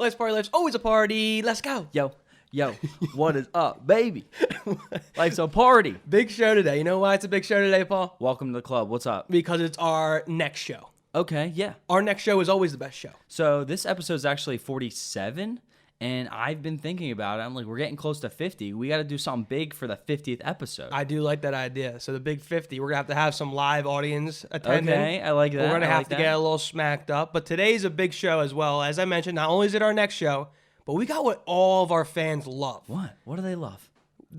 Let's party. Life's always a party. Let's go. Yo, what is up, baby? Life's a party. Big show today. You know why it's a big show today, Paul? Welcome to the club. What's up? Because it's our next show. Okay, yeah. Our next show is always the best show. So this episode is actually 47, and I've been thinking about it. I'm like, we're getting close to 50. We got to do something big for the 50th episode. I do like that idea. So the big 50, we're going to have some live audience attending. Okay, I like that. We're going to I have like to that. get a little smacked up. But today's a big show as well. As I mentioned, not only is it our next show, but we got what all of our fans love. What? What do they love?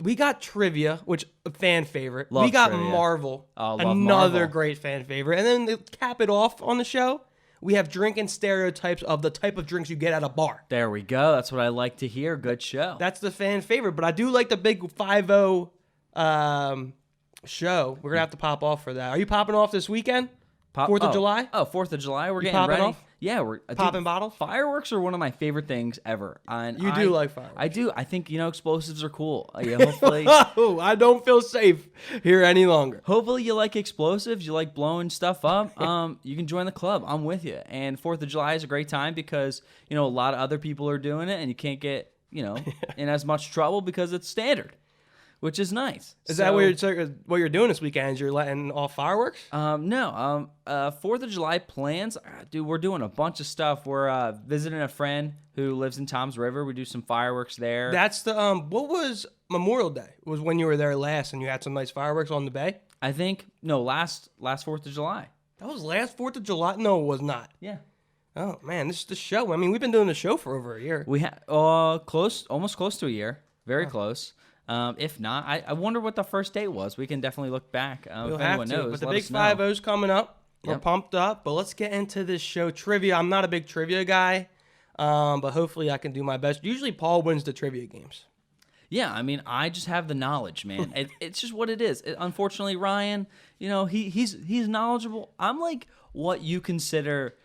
We got trivia, which a fan favorite. Love we got trivia. Marvel, Oh, love another Marvel. great fan favorite. And then to cap it off on the show, we have drinking stereotypes of the type of drinks you get at a bar. There we go. That's what I like to hear. Good show. That's the fan favorite. But I do like the big 5-0 show. We're going to have to pop off for that. Are you popping off this weekend? 4th of July? Oh, 4th of July. We're You getting popping ready. off? Yeah, we're Popping bottles? Fireworks are one of my favorite things ever. And You do like fireworks. I do. I think, explosives are cool. Yeah, hopefully. Oh, I don't feel safe here any longer. Hopefully you like explosives, you like blowing stuff up. You can join the club. I'm with you. And 4th of July is a great time because, a lot of other people are doing it and you can't get, in as much trouble because it's standard, which is nice. Is that what you're doing this weekend? Is you're letting off fireworks? No. 4th of July plans, dude, we're doing a bunch of stuff. We're visiting a friend who lives in Toms River. We do some fireworks there. That's the what was Memorial Day? Was when you were there last and you had some nice fireworks on the bay? I think last 4th of July. That was last 4th of July? No, it was not. Yeah. Oh man, this is the show. I mean, we've been doing the show for over a year. We had almost close to a year. Very close. If not, I wonder what the first date was. We can definitely look back. We'll if have anyone to. knows, But the let big us know. 5-0's coming up. We're Yep. pumped up. But let's get into this show. Trivia. I'm not a big trivia guy, but hopefully I can do my best. Usually Paul wins the trivia games. Yeah, I mean, I just have the knowledge, man. It's just what it is. Unfortunately, Ryan, he's knowledgeable. I'm like what you consider,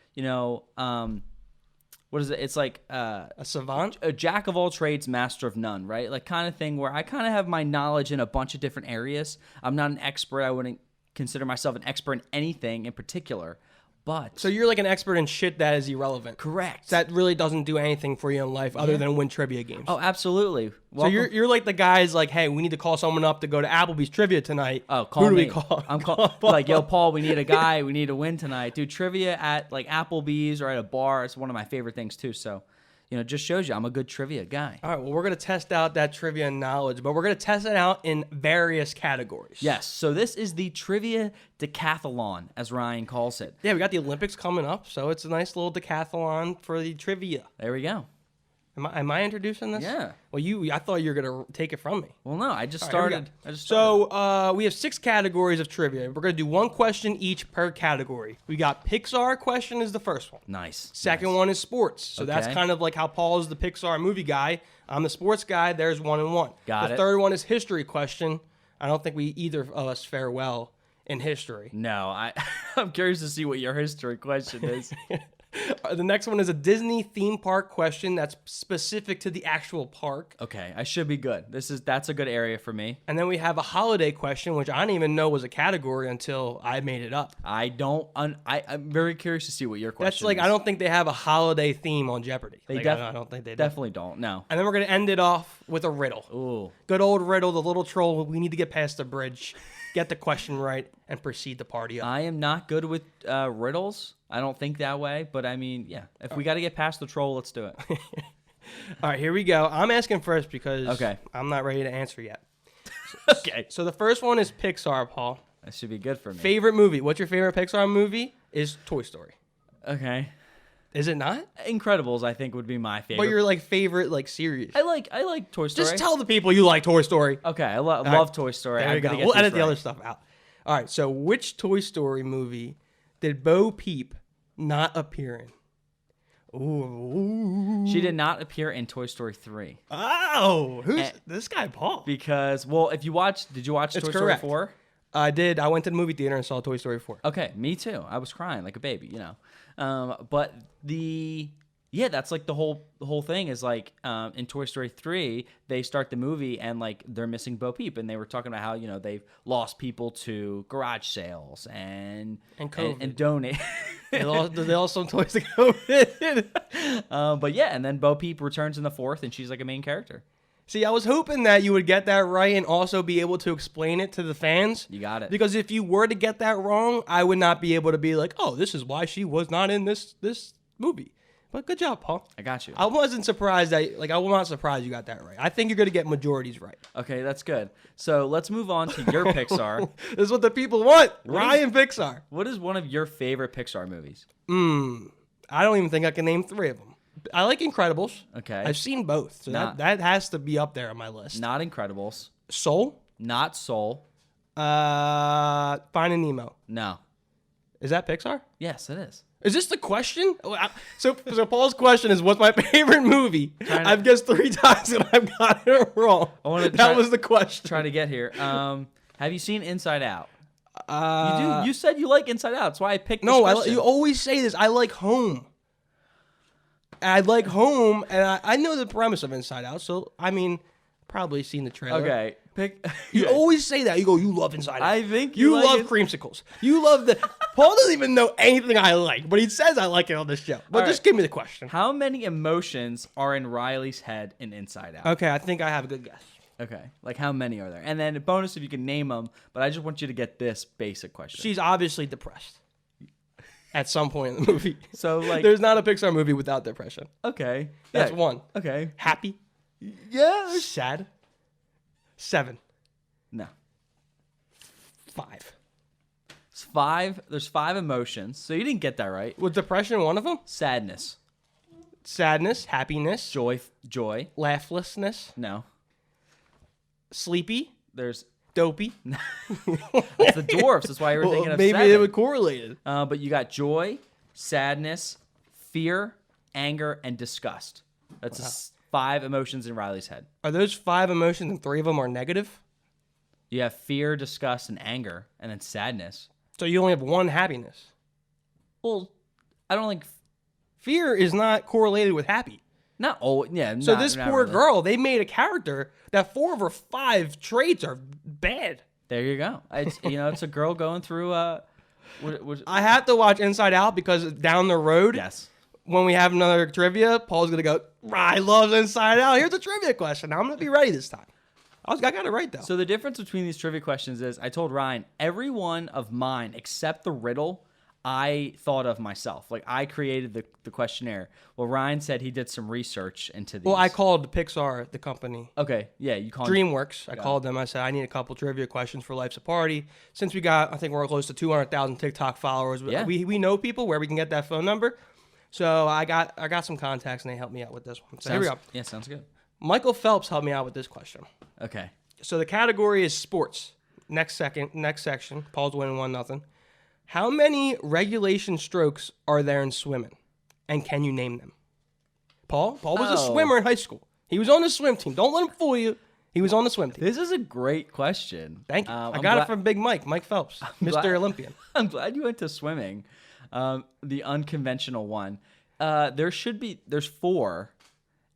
what is it? It's like A savant? a jack of all trades, master of none, right? Like kind of thing where I kind of have my knowledge in a bunch of different areas. I'm not an expert. I wouldn't consider myself an expert in anything in particular, but So you're like an expert in shit that is irrelevant. correct. That really doesn't do anything for you in life other than win trivia games. Oh, absolutely. So you're like the guys like, hey, we need to call someone up to go to Applebee's trivia tonight. Oh, call Who do me. we call? I'm like, yo, Paul, we need a guy. We need to win tonight. Dude, trivia at like Applebee's or at a bar is one of my favorite things too. So, just shows you I'm a good trivia guy. All right, well, we're going to test out that trivia knowledge, but we're going to test it out in various categories. Yes. So this is the trivia decathlon, as Ryan calls it. Yeah, we got the Olympics coming up, so it's a nice little decathlon for the trivia. There we go. Am I introducing this? Yeah. Well, I thought you were going to take it from me. Well, no, I just All right, here started. we go. So we have 6 categories of trivia. We're going to do one question each per category. We got Pixar question is the first one. Nice. Second one is sports. So that's Okay. kind of like how Paul is the Pixar movie guy. I'm the sports guy. There's 1 and 1. Got the it. third one is history question. I don't think we either of us fare well in history. No, I'm curious to see what your history question is. The next one is a Disney theme park question that's specific to the actual park. Okay, I should be good. That's a good area for me. And then we have a holiday question, which I didn't even know was a category until I made it up. I'm very curious to see what your question That's like, is. I don't think they have a holiday theme on Jeopardy. They I don't think they do. definitely don't. No. And then we're going to end it off with a riddle. Ooh. Good old riddle, the little troll. We need to get past the bridge, get the question right, and proceed the party up. I am not good with riddles. I don't think that way, but I mean, yeah. If we got to get past the troll, let's do it. All right, here we go. I'm asking first because Okay. I'm not ready to answer yet. Okay. So the first one is Pixar, Paul. That should be good for me. Favorite movie. What's your favorite Pixar movie? Is Toy Story. Okay. Is it not? Incredibles, I think, would be my favorite. But your like favorite like series. I like Toy Story. Just tell the people you like Toy Story. Okay, I love right. Toy Story. There I'm we go. gonna get We'll this edit the right. other stuff out. All right. So which Toy Story movie did Bo Peep not appear in? Ooh. She did not appear in Toy Story 3 Oh, who's this guy, Paul? because, did you watch It's Toy correct. Story 4? I did. I went to the movie theater and saw Toy Story 4. Okay, me too. I was crying like a baby, But Yeah, that's like the whole thing is like in Toy Story 3, they start the movie and like they're missing Bo Peep, and they were talking about how they've lost people to garage sales and COVID. and donate. They lost some toys to COVID. But yeah, and then Bo Peep returns in the 4th, and she's like a main character. See, I was hoping that you would get that right and also be able to explain it to the fans. You got it. Because if you were to get that wrong, I would not be able to be like, oh, this is why she was not in this movie. But good job, Paul. I got you. I wasn't surprised that, I was not surprised you got that right. I think you're going to get majorities right. Okay, that's good. So let's move on to your Pixar. This is what the people want. Ryan Pixar. What is one of your favorite Pixar movies? I don't even think I can name 3 of them. I like Incredibles. Okay. I've seen both. So that has to be up there on my list. Not Incredibles. Soul? Not Soul. Finding Nemo. No. Is that Pixar? Yes, it is. Is this the question? So Paul's question is, what's my favorite movie? I've guessed 3 times and I've got it wrong. That was the question. Try to get here. Have you seen Inside Out? You do. You said you like Inside Out. That's why I picked this No, question. you always say this. I like Home. I like Home, and I know the premise of Inside Out, so, probably seen the trailer. Okay. You always say that. You go, you love Inside Out. I think you like love it. creamsicles. You love the... Paul doesn't even know anything I like, but he says I like it on this show. But just give me the question. How many emotions are in Riley's head in Inside Out? Okay, I think I have a good guess. Okay. Like, how many are there? And then a bonus if you can name them, but I just want you to get this basic question. She's obviously depressed at some point in the movie. So, like... There's not a Pixar movie without depression. Okay. That's 1. Okay. Happy. Yeah. Sad. 7. No. 5. It's 5. There's 5 emotions. So you didn't get that right. Was depression one of them? Sadness. Sadness, happiness, Joy. laughlessness, No. sleepy, There's... dopey. It's the dwarfs. That's why you were thinking of maybe 7. it would correlate. But you got joy, sadness, fear, anger, and disgust. That's 5 emotions in Riley's head. Are those 5 emotions and 3 of them are negative? You have fear, disgust, and anger, and then sadness. So you only have 1 happiness. Well, I don't think... Fear is not correlated with happy. Not all... Yeah, So this poor girl, they made a character that 4 of her 5 traits are bad. There you go. It's it's a girl going through... I have to watch Inside Out because down the road... Yes. When we have another trivia, Paul's going to go, I love Inside Out. Here's a trivia question. Now I'm going to be ready this time. I got it right, though. So the difference between these trivia questions is I told Ryan, every one of mine except the riddle, I thought of myself. Like, I created the questionnaire. Well, Ryan said he did some research into these. Well, I called Pixar, the company. Okay, yeah, you called DreamWorks. I called them. I said, I need a couple trivia questions for Life's a Party. Since we got, I think we're close to 200,000 TikTok followers. Yeah. We know people where we can get that phone number. So I got some contacts, and they helped me out with this one. So here we go. Yeah, sounds good. Michael Phelps helped me out with this question. Okay. So the category is sports. Next section. Paul's winning 1-0. How many regulation strokes are there in swimming? And can you name them? Paul was a swimmer in high school. He was on the swim team. Don't let him fool you. He was on the swim team. This is a great question. Thank you. I got it from Big Mike Phelps, Mr. Olympian. I'm glad you went to swimming. The unconventional one. There's 4.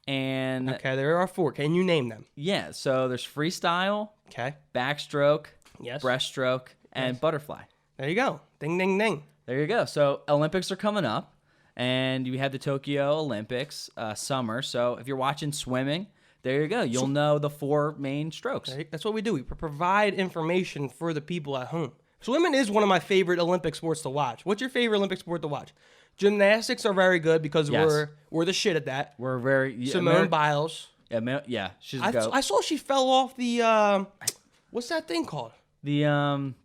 And Okay, there are 4. Can you name them? yeah, so there's freestyle, Okay. backstroke, Yes. breaststroke, and butterfly. There you go. Ding, ding, ding. There you go. So Olympics are coming up, and you have the Tokyo Olympics summer. So if you're watching swimming, there you go. You'll know the 4 main strokes. That's what we do. We provide information for the people at home. Swimming is one of my favorite Olympic sports to watch. What's your favorite Olympic sport to watch? Gymnastics are very good because Yes. we're the shit at that. We're very Simone Biles. Yeah, she's a goat. I saw she fell off the what's that thing called? The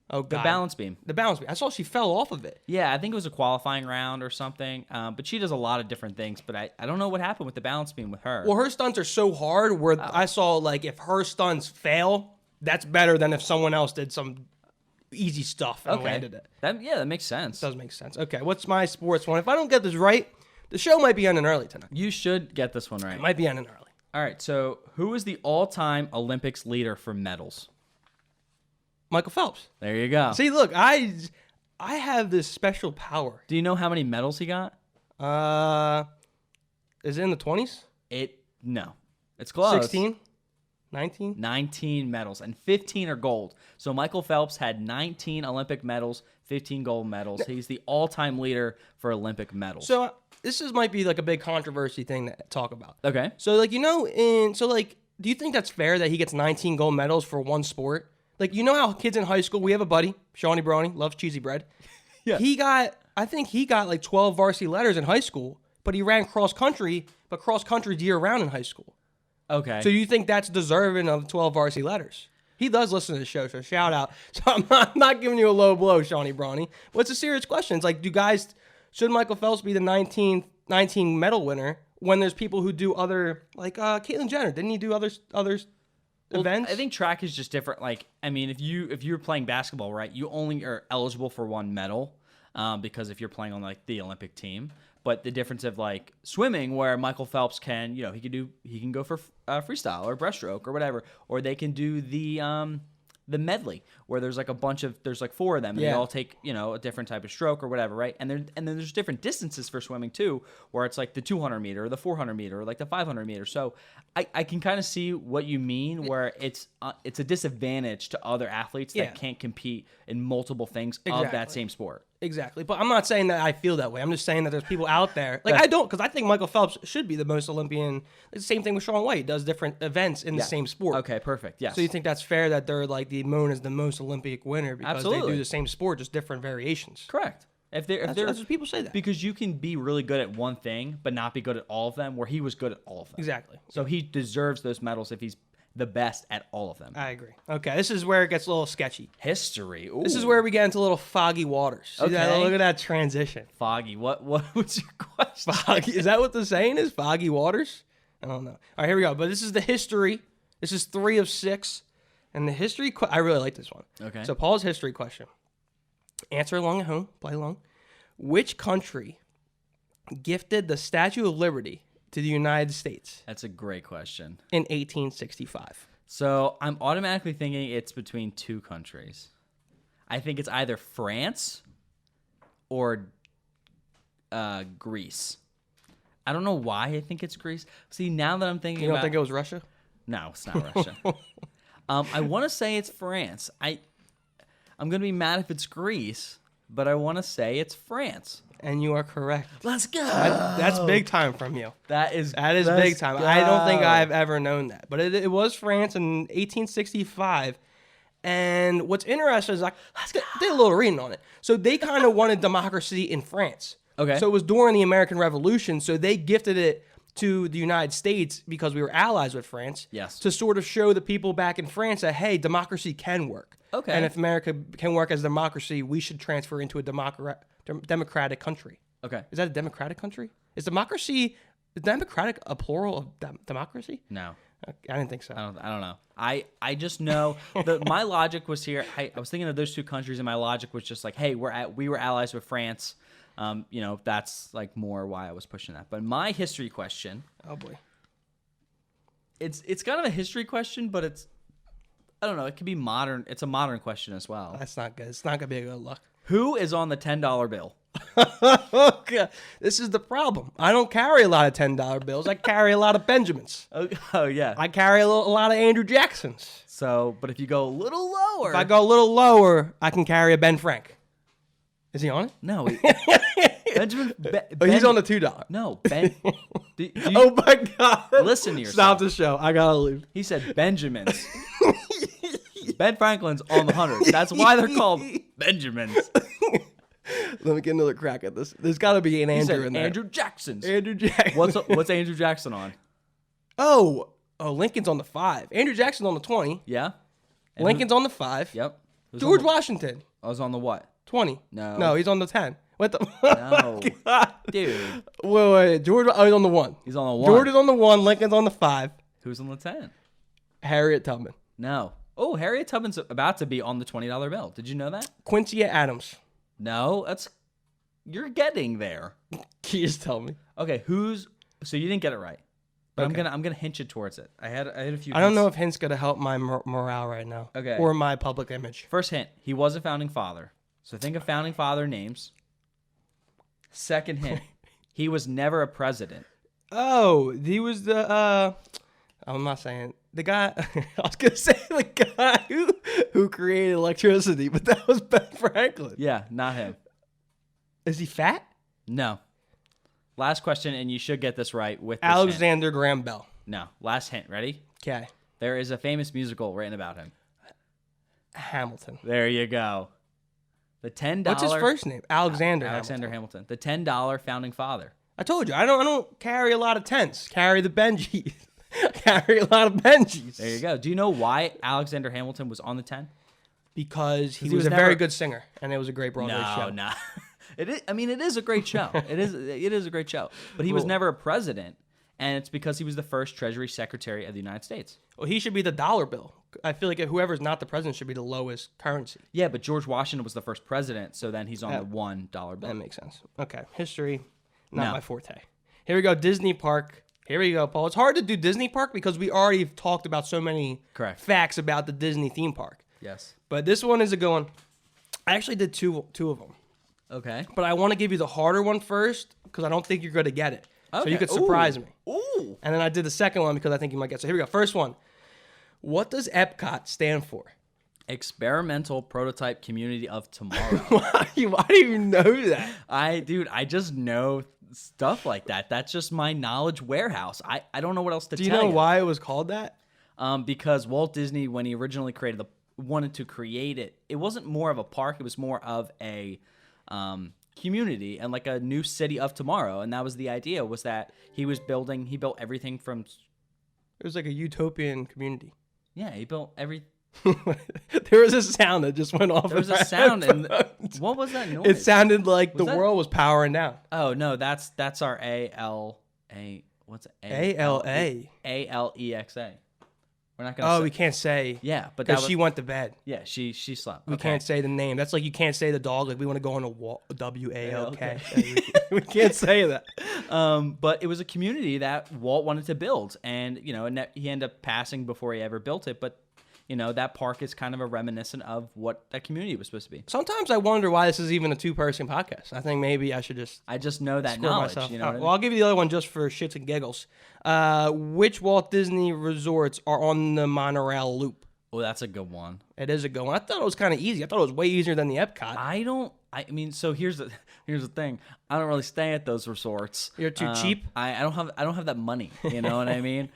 Oh, the God. balance beam. The balance beam. I saw she fell off of it. Yeah, I think it was a qualifying round or something. But she does a lot of different things. But I don't know what happened with the balance beam with her. Well, her stunts are so hard where I saw, like, if her stunts fail, that's better than if someone else did some easy stuff and landed it. That makes sense. Does make sense. Okay, what's my sports one? If I don't get this right, the show might be ending early tonight. You should get this one right. It might be ending early. All right, so who is the all-time Olympics leader for medals? Michael Phelps. There you go. See, look, I have this special power. Do you know how many medals he got? Is it in the 20s? No. It's close. 16? 19? 19 medals, and 15 are gold. So Michael Phelps had 19 Olympic medals, 15 gold medals. He's the all-time leader for Olympic medals. So might be like a big controversy thing to talk about. Okay. So like, do you think that's fair that he gets 19 gold medals for one sport? Like, you know how kids in high school, we have a buddy, Shawnee Brony, loves cheesy bread. Yeah. I think he got like 12 varsity letters in high school, but he ran cross country, but cross country year round in high school. Okay. So you think that's deserving of 12 varsity letters? He does listen to the show, so shout out. So I'm not giving you a low blow, Shawnee Brawny. But it's a serious question. It's like, should Michael Phelps be the 19 medal winner when there's people who do other, like Caitlyn Jenner? Didn't he do other events? I think track is just different. Like, I mean, if you're playing basketball, right, you only are eligible for one medal because if you're playing on like the Olympic team. But the difference of like swimming, where Michael Phelps can, he can go for freestyle or breaststroke or whatever, or they can do the medley where there's like there's like 4 of them, and they all take a different type of stroke or whatever, right? And then there's different distances for swimming too, where it's like the 200 meter, or the 400 meter, or like the 500 meter. So I can kind of see what you mean, where it's a disadvantage to other athletes that can't compete in multiple things of that same sport. Exactly. But I'm not saying that I feel that way. I'm just saying that there's people out there. Like, I don't, because I think Michael Phelps should be the most Olympian. It's the same thing with Shaun White. He does different events in the same sport. Okay, perfect. Yes. So you think that's fair that they're like known as the most Olympic winner because Absolutely. they do the same sport, just different variations? Correct. If they're That's what people say that. Because you can be really good at one thing, but not be good at all of them, where he was good at all of them. Exactly. So he deserves those medals if he's the best at all of them. I agree. Okay, this is where it gets a little sketchy. History. Ooh. This is where we get into a little foggy waters. See that? Okay. Look at that transition. Foggy. What was your question? Foggy. Is that what the saying is? Foggy waters? I don't know. All right, here we go. But this is the history. This is 3 of 6. And the history, I really like this one. Okay. So Paul's history question. Answer along at home. Play along. Which country gifted the Statue of Liberty to the United States That's a great question. in 1865? So I'm automatically thinking it's between 2 countries. I think it's either France or Greece. I don't know why I think it's Greece. See, now that I'm thinking You don't about think it was Russia? No, it's not Russia. I want to say it's France. I'm going to be mad if it's Greece, but I want to say it's France. And you are correct. Let's go. That's big time from you. That is Big time. I don't think I've ever known that. But it was France in 1865. And what's interesting is I did a little reading on it. So they kind of wanted democracy in France. Okay. So it was during the American Revolution. So they gifted it to the United States because we were allies with France. Yes. To sort of show the people back in France that, hey, democracy can work. Okay. And if America can work as a democracy, we should transfer into a democratic country. Okay. Is that a democratic country? Is democratic a plural of democracy? No. Okay, I didn't think so. I don't know. I just know that my logic was here. I was thinking of those 2 countries, and my logic was just like, hey, we were allies with France. That's like more why I was pushing that. But my history question. Oh boy. It's kind of a history question, but I don't know. It could be modern. It's a modern question as well. That's not good. It's not gonna be a good look. Who is on the $10 bill? Okay. This is the problem. I don't carry a lot of $10 bills. I carry a lot of Benjamins. Oh yeah. I carry a lot of Andrew Jacksons. So, but if you go a little lower, If I go a little lower, I can carry a Ben Frank. Is he on it? no, Benjamin. He's on the $2. No, Ben. do you, Oh my God! Listen to yourself. Stop the show. I gotta leave. He said Benjamins. Ben Franklin's on the 100. That's why they're called Benjamins. Let me get another crack at this. There's got to be an He Andrew said in there. Andrew Jackson's. Andrew Jackson. What's Andrew Jackson on? Oh, Lincoln's on the 5. Andrew Jackson's on the 20. Yeah. And Lincoln's on the 5. Yep. Who's George on the, Washington, I was on the what? 20. No. No, he's on the 10. What the? No. God. Dude. Wait. George, he's on the 1. He's on the 1. George is on the 1. Lincoln's on the 5. Who's on the 10? Harriet Tubman. No. Oh, Harriet Tubman's about to be on the $20 bill. Did you know that? Quincy Adams. No, you're getting there. Can you just tell me? Okay, so you didn't get it right. But Okay. I'm gonna hint you towards it. I had a few I don't hints. know if hint's gonna help my morale right now. Okay. Or my public image. First hint, he was a founding father. So think of founding father names. Second hint, he was never a president. Oh, he was the I'm not saying the guy. I was gonna say the guy who created electricity, but that was Ben Franklin. Yeah, not him. Is he fat? No. Last question, and you should get this right with this Alexander Graham Bell. hint. No. Last hint. Ready? Okay. There is a famous musical written about him. Hamilton. There you go. The $10. What's his first name? Alexander. Alexander Hamilton. The $10 founding father. I told you I don't carry a lot of tents. Carry the Benjis. Carry a lot of Benjis. There you go. Do you know why Alexander Hamilton was on the 10? Because he he was was a never- very good singer, and it was a great Broadway show. No. It is. I mean, it is a great show. It is a great show. But he was Cool. never a president, and it's because he was the first Treasury Secretary of the United States. Well, he should be the dollar bill. I feel like whoever's not the president should be the lowest currency. Yeah, but George Washington was the first president, so then he's on the $1 bill. That makes sense. Okay, history, not No. my forte. Here we go, Disney Park. Here we go, Paul. It's hard to do Disney Park because we already have talked about so many Correct. facts about the Disney theme park. Yes. But this one is a good one. I actually did two of them. Okay. But I want to give you the harder one first because I don't think you're going to get it. So you Okay. could surprise Ooh. me. Ooh. And then I did the second one because I think you might get. So here we go. First one. What does Epcot stand for? Experimental Prototype Community of Tomorrow. Why do you know that? I just know stuff like that. That's just my knowledge warehouse. I don't know what else to Do you tell know why it was called that? Because Walt Disney, when he originally wanted to create it, it wasn't more of a park. It was more of a community and like a new city of tomorrow. And that was the idea, was that he built everything from, It was like a utopian community. yeah, he built every. There was a sound that just went off. There was in a my sound, and headphones. what was that noise? It sounded like the that- world was powering down. Oh no, that's our what's it? ALA. ALEXA. We're not gonna. Oh, say, we can't say. yeah, but that Because was, she went to bed. yeah, she slept. We Okay. can't say the name. That's like you can't say the dog. Like we want to go on a walk. WALK. Okay. We can't say that. But it was a community that Walt wanted to build, and and he ended up passing before he ever built it. But that park is kind of a reminiscent of what that community was supposed to be. Sometimes I wonder why this is even a two-person podcast. I think maybe I should just I just know that score knowledge. myself. You know All what right, I well, I'll give you the other one just for shits and giggles. Which Walt Disney resorts are on the monorail loop? Oh, that's a good one. It is a good one. I thought it was kind of easy. I thought it was way easier than the Epcot. I mean, so here's the thing. I don't really stay at those resorts. You're too cheap? I don't have that money. You know what I mean?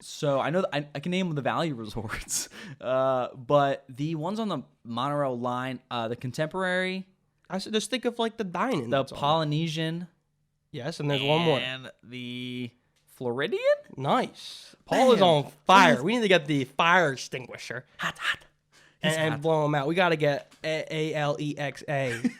So I know that I can name the value resorts, but the ones on the monorail line, the Contemporary, I said just think of like the dining. the that's on. Polynesian, Yes, and there's one more. and the Floridian. Nice. Paul is Man, on fire. We need to get the fire extinguisher Hot. and blow him out. We got to get ALEXA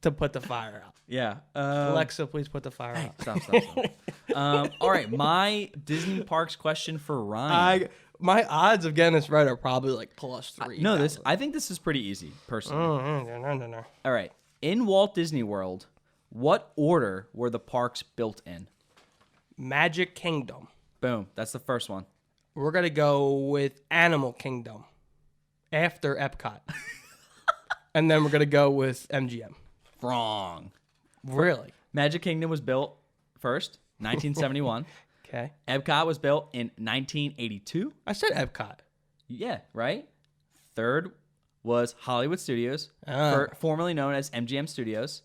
to put the fire out. Yeah. Alexa, please put the fire out. Stop. All right, my Disney parks question for Ryan. My odds of getting this right are probably like +3. No, I think this is pretty easy, personally. No. All right. In Walt Disney World, what order were the parks built in? Magic Kingdom. Boom. That's the first one. We're gonna go with Animal Kingdom after Epcot, and then we're gonna go with MGM. Wrong. Really? Magic Kingdom was built first, 1971. Okay. Epcot was built in 1982. I said Epcot. Yeah, right? Third was Hollywood Studios, formerly known as MGM Studios,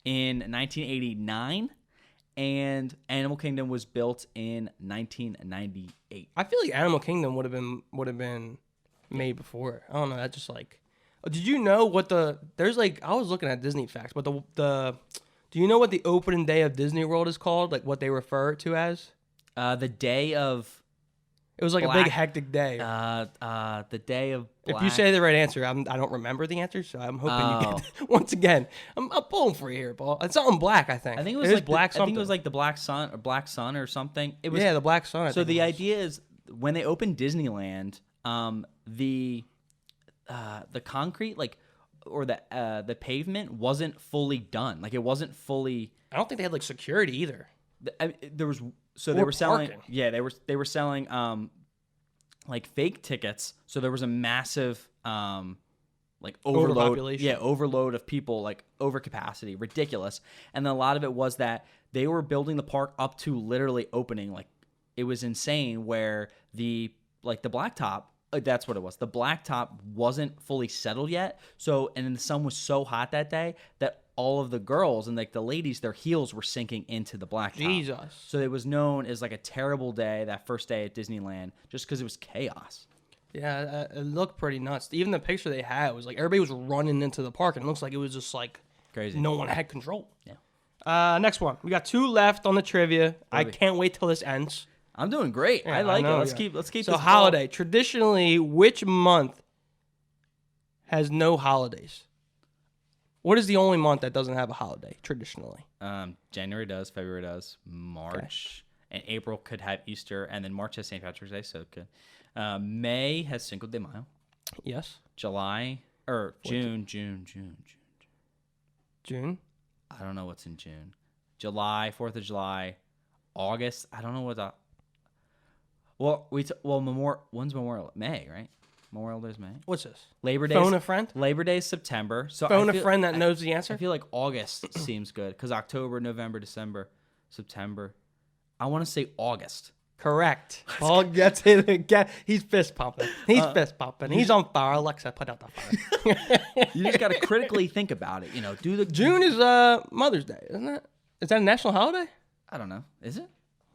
in 1989. And Animal Kingdom was built in 1998. I feel like Animal Kingdom would have been made before. I don't know. That's just like. Did you know what there's like? I was looking at Disney facts, but the do you know what the opening day of Disney World is called? Like what they refer to as? The day of. It was like a big hectic day. The day of. If you say the right answer, I don't remember the answer, so I'm hoping you get. Once again, I'm pulling for you here, Paul. It's something black, I think. I think it was like black. I think it was like the Black Sun or something. It was the Black Sun. So the idea is when they opened Disneyland, the concrete or the pavement wasn't fully done. Like it wasn't fully. I don't think they had like security either. There was Or they were selling. parking. Yeah, they were selling like fake tickets. So there was a massive like overload. Overpopulation. Yeah, overload of people, like overcapacity, ridiculous. And then a lot of it was that they were building the park up to literally opening. Like it was insane where the blacktop, that's what it was. The blacktop wasn't fully settled yet. So, and then the sun was so hot that day that all of the girls and like the ladies, their heels were sinking into the blacktop. Jesus. So it was known as like a terrible day, that first day at Disneyland, just because it was chaos. Yeah, it looked pretty nuts. Even the picture they had was like everybody was running into the park, and it looks like it was just like Crazy. no one had control. Yeah. Next one. We got 2 left on the trivia. I can't wait till this ends. I'm doing great. Yeah, I like know, it. Let's yeah. keep So this holiday. Traditionally, which month has no holidays? What is the only month that doesn't have a holiday traditionally? January does, February does, March, and April could have Easter, and then March has St. Patrick's Day, so it could. May has Cinco de Mayo. Yes. July or June. June. I don't know what's in June. July, 4th of July, August. I don't know what the. When's Memorial? May, right? Memorial Day is May. What's this? Labor Day. Phone a friend. Labor Day is September. So Phone a friend that knows the answer. I feel like August seems good because October, November, December, September. I want to say August. Correct. Paul gets it again. He's fist pumping. He's fist pumping. He's on fire. Alexa, put out the fire. You just got to critically think about it. You know, June is Mother's Day, isn't it? Is that a national holiday? I don't know. Is it?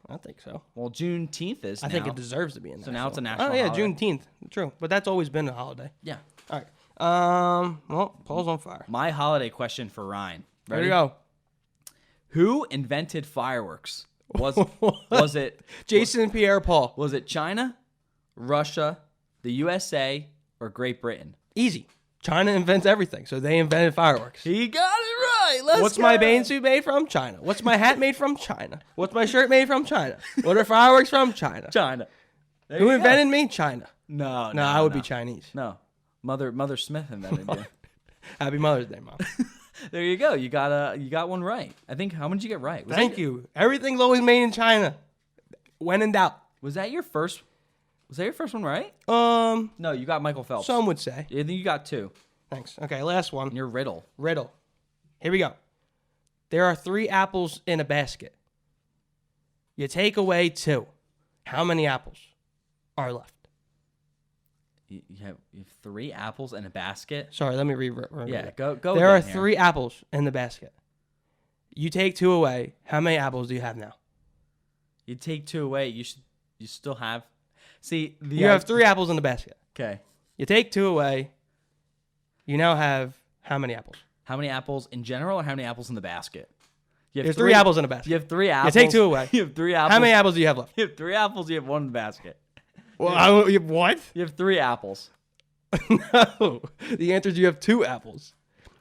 I think so. Well, Juneteenth is. I think it deserves to be a national. So now it's a national. Oh yeah, holiday. Juneteenth. True, but that's always been a holiday. Yeah. All right. Well, Paul's on fire. My holiday question for Ryan. There Ready? you go. Who invented fireworks? Was it Jason Pierre Paul? Was it China, Russia, the USA, or Great Britain? Easy. China invents everything, so they invented fireworks. He got it right. What's my bathing suit made from? China. What's my hat made from? China. What's my shirt made from? China. What are fireworks from? China. China. There Who you invented me? China. No, I would be Chinese. No, Mother Smith invented you. Happy Mother's Day, Mom. There you go. You got one right. I think. How many did you get right? Thank you. Everything's always made in China. When in doubt. Was that your first one right? No, you got Michael Phelps. Some would say. I think you got 2. Thanks. Okay, last one. Your riddle. Here we go. There are 3 apples in a basket. You take away 2. How many apples are left? You have 3 apples in a basket. Sorry, let me read. Yeah, go. There are again here. 3 apples in the basket. You take 2 away. How many apples do you have now? You take 2 away. You still have. See, you have 3 apples in the basket. Okay. You take 2 away. You now have how many apples? How many apples in general, or how many apples in the basket? There's 3 apples in the basket. You have 3 apples. You take 2 away. You have 3 apples. How many apples do you have left? You have 3 apples. You have 1 in the basket. Well, what? You have 3 apples. No. The answer is you have 2 apples.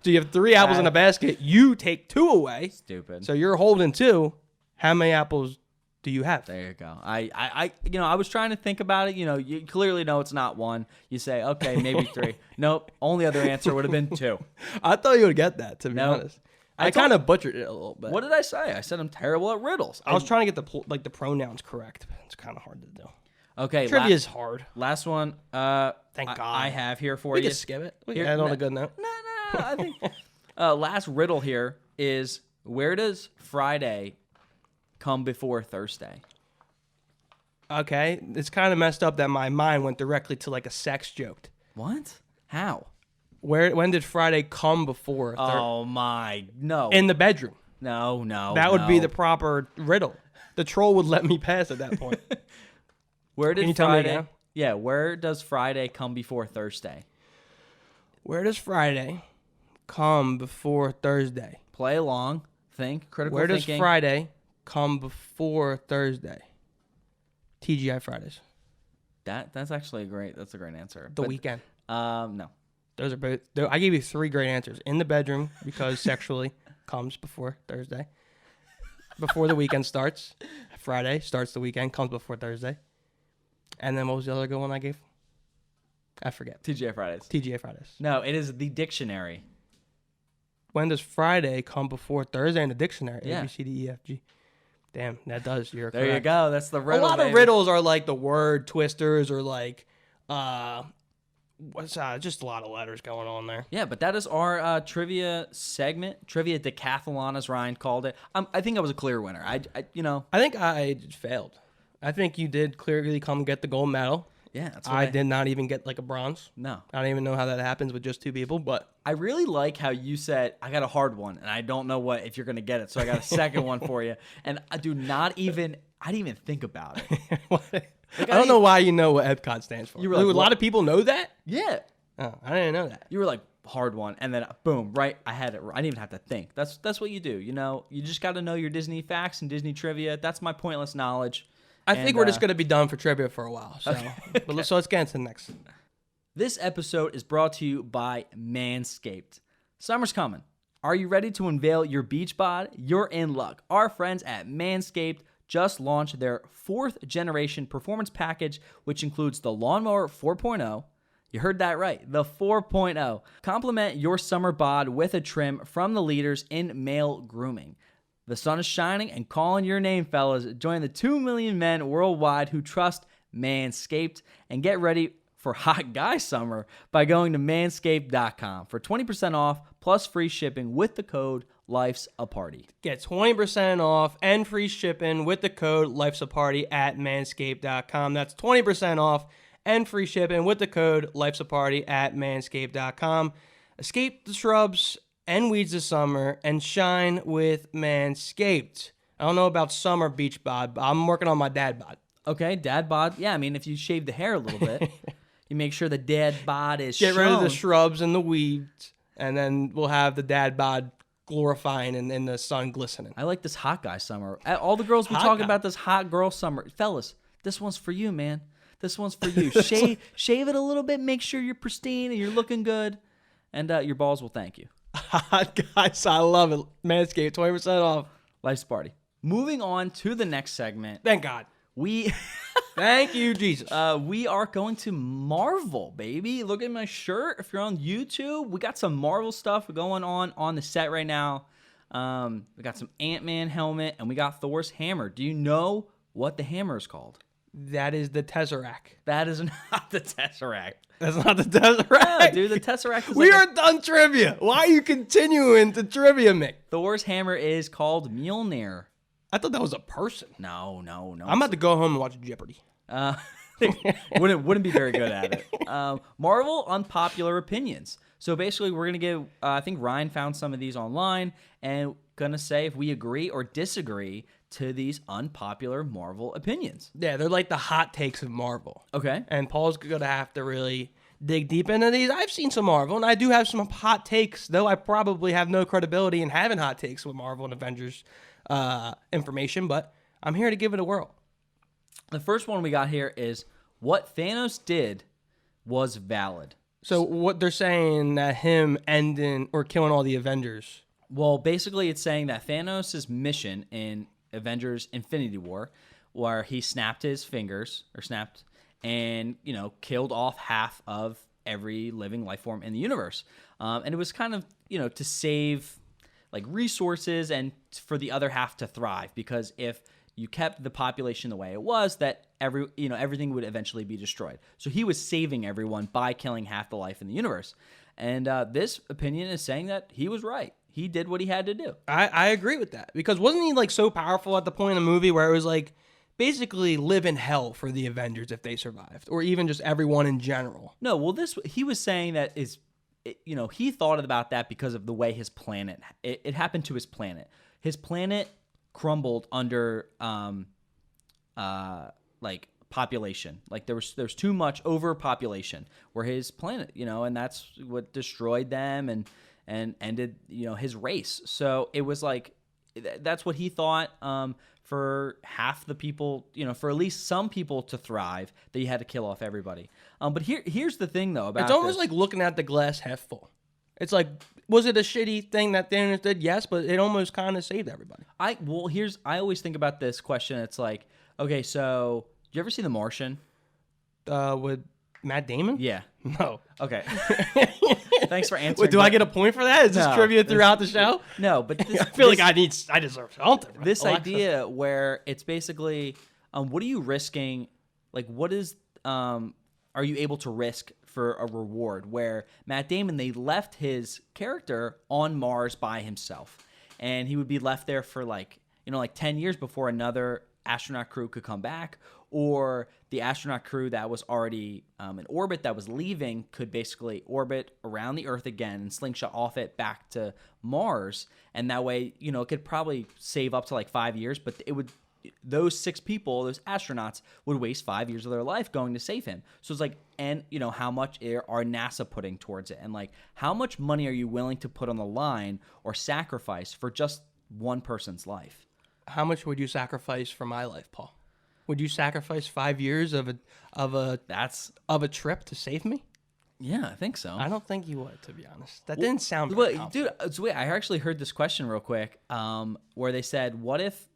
So you have 3 apples in a basket. You take 2 away. Stupid. So you're holding 2. How many apples do you have? There you go. I was trying to think about it. You clearly know it's not 1. You say, okay, maybe 3. Nope. Only other answer would have been 2. I thought you would get that, to be honest. I kind of butchered it a little bit. What did I say? I said I'm terrible at riddles. I was trying to get the pronouns correct. It's kind of hard to do. Okay. Trivia is hard. Last one. Thank God. I have here for We you. can skip it. We can end on a good note. No. I think last riddle here is, where does Friday come before Thursday? Okay. It's kind of messed up that my mind went directly to like a sex joke. What? How? When did Friday come before Thursday? Oh my, no. In the bedroom. No. That would be the proper riddle. The troll would let me pass at that point. Where did Can you Friday? tell me again? Yeah, where does Friday come before Thursday? Where does Friday come before Thursday? Play along. Think. Critical Where thinking. does Friday come before Thursday? TGI Fridays. That's actually a great answer. The weekend. No. Those are both. I gave you 3 great answers. In the bedroom, because sexually comes before Thursday. Before the weekend starts. Friday starts the weekend, comes before Thursday. And then what was the other good one I gave? I forget. TGI Fridays. TGI Fridays. No, it is the dictionary. When does Friday come before Thursday in the dictionary? Yeah. A, B, C, D, E, F, G. Damn, that does. You're There correct. you go. That's the riddle. A lot of riddles are like the word twisters or like What's just a lot of letters going on there. Yeah, but that is our trivia segment, trivia decathlon, as Ryan called it. I think I was a clear winner. I think I failed. I think you did clearly come get the gold medal. Yeah, that's what I did not even get like a bronze. No. I don't even know how that happens with just 2 people, but I really like how you said, I got a hard one, and I don't know if you're going to get it, so I got a second one for you. And I didn't even think about it. I don't know why you know what EPCOT stands for. You were like, a lot of people know that? Yeah. Oh, I didn't know that. You were like, hard one, and then boom, right, I had it. I didn't even have to think. That's what you do. You just got to know your Disney facts and Disney trivia. That's my pointless knowledge. I think we're just going to be done for trivia for a while. So, Okay. So let's get into the next. This episode is brought to you by Manscaped. Summer's coming. Are you ready to unveil your beach bod? You're in luck. Our friends at Manscaped just launched their 4th generation performance package, which includes the Lawnmower 4.0. You heard that right, the 4.0. Complement your summer bod with a trim from the leaders in male grooming. The sun is shining and calling your name, fellas. Join the 2 million men worldwide who trust Manscaped and get ready for hot guy summer by going to manscaped.com for 20% off plus free shipping with the code Life's a Party. Get 20% off and free shipping with the code Life's a Party at manscaped.com. That's 20% off and free shipping with the code Life's a Party at manscaped.com. Escape the shrubs and weeds this summer and shine with Manscaped. I don't know about summer beach bod, but I'm working on my dad bod. Okay, dad bod. Yeah, I mean, if you shave the hair a little bit, you make sure the dad bod is Get rid of the shown. shrubs and the weeds, and then we'll have the dad bod glorifying and in the sun glistening. I like this hot guy summer. All the girls be Hot talking guy. about this hot girl summer. Fellas, this one's for you, man. This one's for you. Shave it a little bit. Make sure you're pristine and you're looking good. And your balls will thank you. Hot guys, I love it. Manscaped, 20% off. Life's Party. Moving on to the next segment. Thank God. Thank you, Jesus. We are going to Marvel, baby. Look at my shirt. If you're on YouTube, we got some Marvel stuff going on the set right now. We got some Ant-Man helmet, and we got Thor's hammer. Do you know what the hammer is called? That is the Tesseract. That is not the Tesseract. That's not the Tesseract. No, dude, the Tesseract is We like are done trivia. Why are you continuing to trivia, Mick? Thor's hammer is called Mjolnir. I thought that was a person. No. I'm about to go home and watch Jeopardy. Wouldn't be very good at it. Marvel Unpopular Opinions. So basically, we're going to give, I think Ryan found some of these online, and going to say if we agree or disagree to these unpopular Marvel opinions. Yeah, they're like the hot takes of Marvel. Okay. And Paul's going to have to really dig deep into these. I've seen some Marvel, and I do have some hot takes, though I probably have no credibility in having hot takes with Marvel and Avengers information, but I'm here to give it a whirl. The first one we got here is what Thanos did was valid. So what they're saying that him ending or killing all the Avengers. Well, basically it's saying that Thanos' mission in Avengers Infinity War, where he snapped his fingers, and, killed off half of every living life form in the universe. And it was kind of, to save like resources and for the other half to thrive, because if you kept the population the way it was, that everything would eventually be destroyed. So he was saving everyone by killing half the life in the universe. And this opinion is saying that he was right. He did what he had to do. I agree with that, because wasn't he like so powerful at the point in the movie where it was like basically live in hell for the Avengers if they survived, or even just everyone in general? No, well, he was saying that he thought about that because of the way his planet, it happened to his planet. His planet crumbled under like population. Like there's too much overpopulation where his planet, and that's what destroyed them and ended, his race. So it was like, that's what he thought, for half the people, for at least some people to thrive, that you had to kill off everybody. But here's the thing though about it's almost this. like looking at the glass half full. It's like, was it a shitty thing that Thanos did? Yes, but it almost kind of saved everybody. I always think about this question. It's like, okay, so do you ever see The Martian? With Matt Damon? Yeah. No. Okay. Thanks for answering. Wait, do I get a point for that? Is this No, trivia throughout the show? No, but this, I feel like I deserve something. this Alexa. idea where it's basically, what are you risking? Like, what is are you able to risk for a reward? Where Matt Damon, they left his character on Mars by himself, and he would be left there for like 10 years before another astronaut crew could come back, or the astronaut crew that was already in orbit that was leaving could basically orbit around the Earth again and slingshot off it back to Mars. And that way, it could probably save up to like 5 years, but those 6 people, those astronauts, would waste 5 years of their life going to save him. So it's like, and how much are NASA putting towards it? And like, how much money are you willing to put on the line or sacrifice for just one person's life? How much would you sacrifice for my life, Paul? Would you sacrifice 5 years of a trip to save me? Yeah, I think so. I don't think you would, to be honest. That didn't sound very very dude. So wait, I actually heard this question real quick, where they said, "What if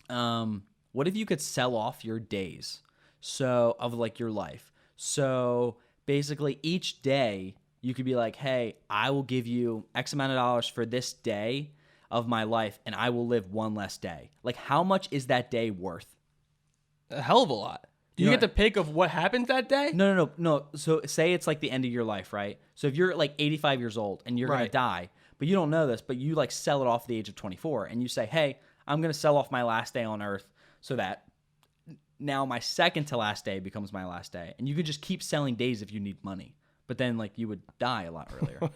you could sell off your days, so of like your life? So basically, each day you could be like, hey, I will give you X amount of dollars for this day of my life, and I will live one less day. Like, how much is that day worth? A hell of a lot. Do you get to pick of what happened that day? No. So say it's like the end of your life, right? So if you're like 85 years old and you're going to die, but you don't know this, but you like sell it off at the age of 24 and you say, hey, I'm going to sell off my last day on Earth so that now my second to last day becomes my last day. And you could just keep selling days if you need money. But then like you would die a lot earlier.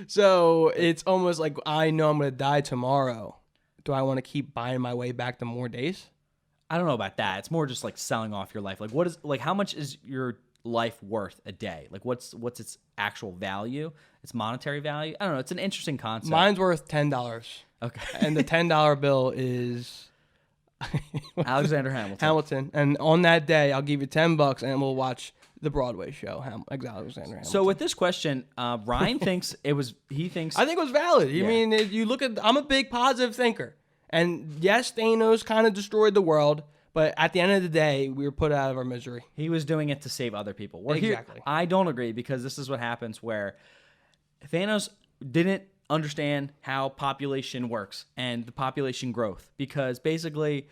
So it's almost like I know I'm going to die tomorrow. Do I want to keep buying my way back to more days? I don't know about that. It's more just like selling off your life. Like how much is your life worth a day? Like what's its actual value? Its monetary value? I don't know. It's an interesting concept. Mine's worth $10. Okay. And the $10 bill is Alexander Hamilton. Hamilton. And on that day, I'll give you $10 and we'll watch the Broadway show, Alexander Hamilton. So with this question, Ryan thinks I think it was valid. Yeah. I mean, you look at, I'm a big positive thinker. And yes, Thanos kind of destroyed the world, but at the end of the day, we were put out of our misery. He was doing it to save other people. Well, exactly. I don't agree, because this is what happens where Thanos didn't understand how population works and the population growth, because basically...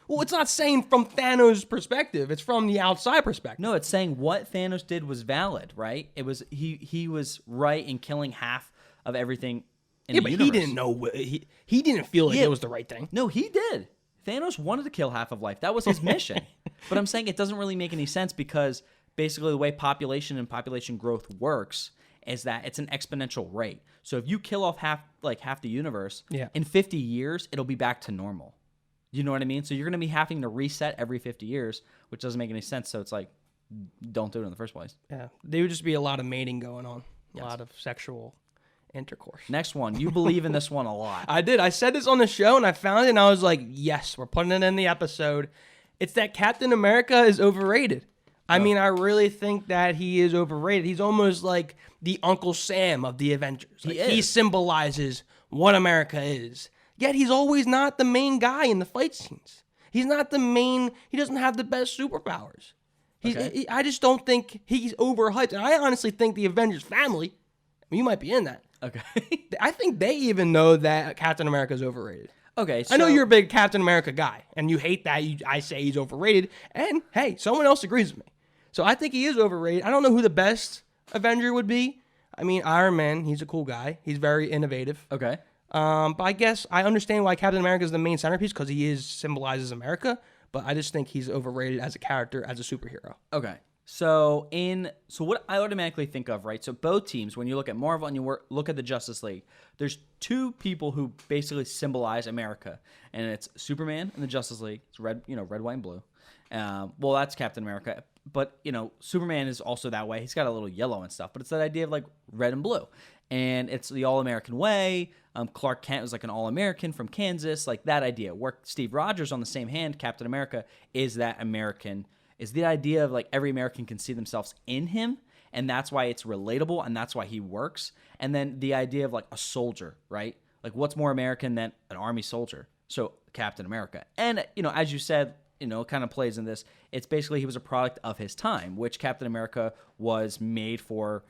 Well, it's not saying from Thanos' perspective. It's from the outside perspective. No, it's saying what Thanos did was valid, right? It was he was right in killing half of everything in the universe. He didn't know. He didn't feel like it was the right thing. No, he did. Thanos wanted to kill half of life. That was his mission. But I'm saying it doesn't really make any sense, because basically the way population and population growth works is that it's an exponential rate. So if you kill off half the universe, in 50 years, it'll be back to normal. You know what I mean? So you're going to be having to reset every 50 years, which doesn't make any sense. So it's like, don't do it in the first place. Yeah. There would just be a lot of mating going on, a lot of sexual intercourse. Next one. You believe in this one a lot. I did. I said this on the show, and I found it, and I was like, yes, we're putting it in the episode. It's that Captain America is overrated. I mean, I really think that he is overrated. He's almost like the Uncle Sam of the Avengers. Like, he symbolizes what America is. Yet he's always not the main guy in the fight scenes. He's not the main. He doesn't have the best superpowers. I just don't think he's overhyped. And I honestly think the Avengers family, you might be in that. Okay. I think they even know that Captain America is overrated. Okay. So, I know you're a big Captain America guy, and you hate that I say he's overrated. And hey, someone else agrees with me. So I think he is overrated. I don't know who the best Avenger would be. I mean, Iron Man, he's a cool guy. He's very innovative. Okay. But I guess I understand why Captain America is the main centerpiece, because he symbolizes America. But I just think he's overrated as a character, as a superhero. Okay. So what I automatically think of, right? So both teams, when you look at Marvel and you look at the Justice League, there's two people who basically symbolize America, and it's Superman and the Justice League. It's red, white, and blue. Well, that's Captain America, but Superman is also that way. He's got a little yellow and stuff, but it's that idea of like red and blue, and it's the all-American way. Clark Kent was like an all-American from Kansas, like that idea. Where Steve Rogers, on the same hand, Captain America, is that American. Is the idea of like every American can see themselves in him, and that's why it's relatable, and that's why he works. And then the idea of like a soldier, right? Like what's more American than an army soldier? So Captain America. And as you said, it kind of plays in this. It's basically he was a product of his time, which Captain America was made for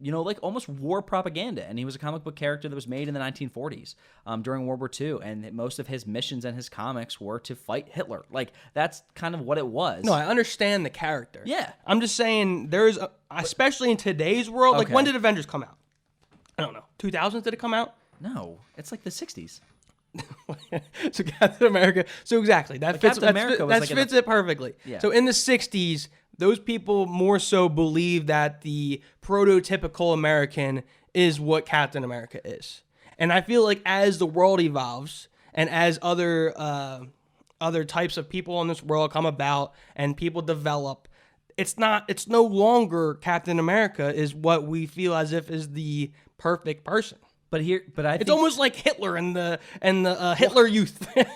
like almost war propaganda. And he was a comic book character that was made in the 1940s during World War II. And most of his missions and his comics were to fight Hitler. Like, that's kind of what it was. No, I understand the character. Yeah. I'm just saying especially in today's world, like when did Avengers come out? I don't know. 2000s did it come out? No, it's like the 60s. So Captain America. So exactly. That fits it perfectly. Yeah. So in the 60s, those people more so believe that the prototypical American is what Captain America is. And I feel like as the world evolves and as other types of people in this world come about and people develop, it's no longer Captain America is what we feel as if is the perfect person. But I think it's almost like Hitler and the Hitler Youth. Did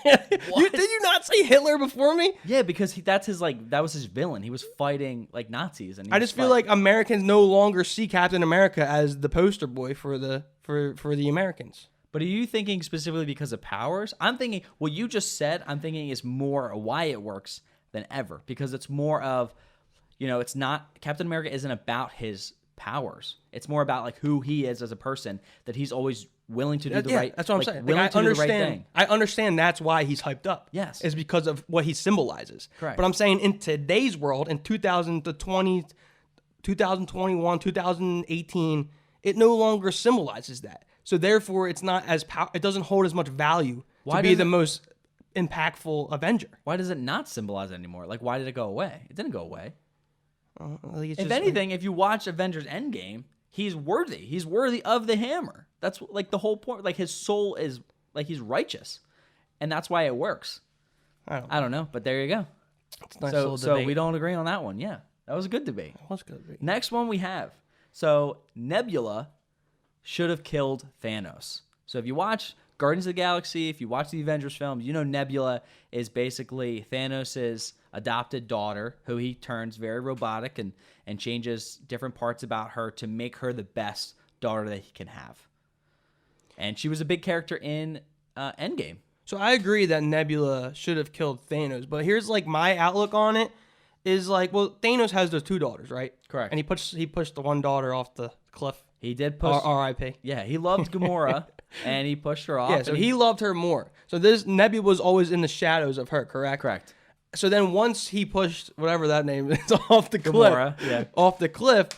you not say Hitler before me? Yeah, because that was his villain. He was fighting like Nazis, and I just feel like Americans no longer see Captain America as the poster boy for the Americans. But are you thinking specifically because of powers? I'm thinking what you just said. I'm thinking is more why it works than ever, because it's more of, it's not Captain America isn't about his powers. It's more about like who he is as a person, that he's always willing to do the right. That's what I'm saying. Willing to do the right thing. I understand that's why he's hyped up. Yes. Is because of what he symbolizes. Correct. But I'm saying in today's world, in 2020, 2021, 2018, it no longer symbolizes that. So therefore, it's not as it doesn't hold as much value to be the most impactful Avenger. Why does it not symbolize it anymore? Like, why did it go away? It didn't go away. If anything, if you watch Avengers Endgame, he's worthy. He's worthy of the hammer. That's like the whole point. Like his soul is like he's righteous, and that's why it works. I don't know, but there you go. It's a nice little debate. So we don't agree on that one. Yeah, that was a good debate. That was a good debate. Next one we have. So Nebula should have killed Thanos. So if you watch Guardians of the Galaxy, if you watch the Avengers films, Nebula is basically Thanos' adopted daughter, who he turns very robotic and changes different parts about her to make her the best daughter that he can have. And she was a big character in Endgame. So I agree that Nebula should have killed Thanos, but here's like my outlook on it is like, well, Thanos has those two daughters, right? Correct. And he pushed the one daughter off the cliff. He did push. R.I.P. Yeah, he loved Gamora, and he pushed her off. Yeah, so he loved her more. So this Nebula was always in the shadows of her, correct? Correct. So then once he pushed whatever that name is off the cliff, Gamora, yeah. Off the cliff,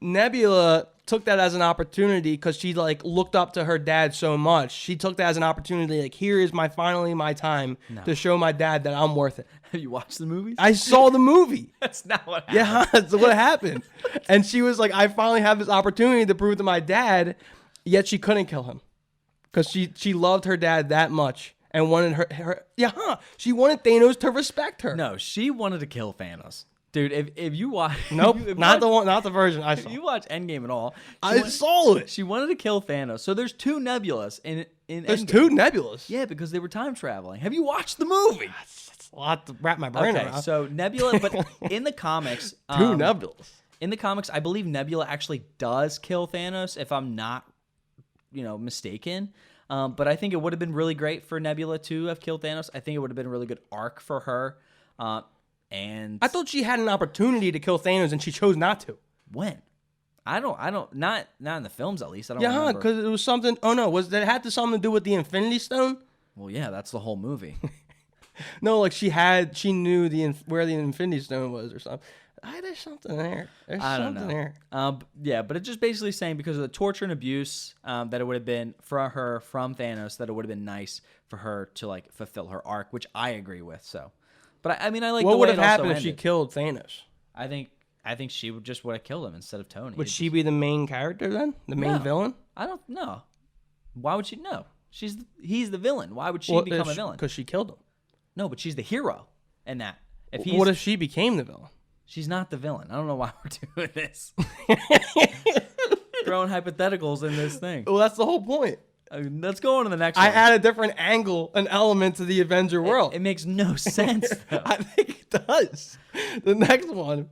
Nebula took that as an opportunity because she like looked up to her dad so much. She took that as an opportunity, like, here is finally my time to show my dad that I'm worth it. Have you watched the movies? I saw the movie. That's not what happened. Yeah, that's what happened. And she was like, I finally have this opportunity to prove to my dad, yet she couldn't kill him because she loved her dad that much and wanted she wanted Thanos to respect her. No, she wanted to kill Thanos. Dude, if you watch... Nope, not the version I saw. If you watch Endgame at all... I saw it. She wanted to kill Thanos. So there's two Nebulas in There's Endgame. two Nebulas? Yeah, because they were time traveling. Have you watched the movie? That's a lot to wrap my brain around. Okay, so Nebula... But in the comics... Two Nebulas. In the comics, I believe Nebula actually does kill Thanos, if I'm not, mistaken. But I think it would have been really great for Nebula to have killed Thanos. I think it would have been a really good arc for her. And I thought she had an opportunity to kill Thanos and she chose not to. When? I don't not in the films at least. I don't remember. Because it was something. Oh no, it had something to do with the Infinity Stone? Well, yeah, that's the whole movie. No, like she knew where the Infinity Stone was or something. There's something there. I don't know. Yeah, but it's just basically saying because of the torture and abuse that it would have been for her from Thanos, that it would have been nice for her to like fulfill her arc, which I agree with. So, but I mean, I like. What would have happened if she killed Thanos? I think she would have killed him instead of Tony. Would she be the main character then? The main villain? I don't know. Why would she? No, he's the villain. Why would she become a villain? Because she killed him. No, but she's the hero in that. What if she became the villain? She's not the villain. I don't know why we're doing this. Throwing hypotheticals in this thing. Well, that's the whole point. Let's go on to the next one. I add a different angle, an element to the Avenger world. It makes no sense, though. I think it does. The next one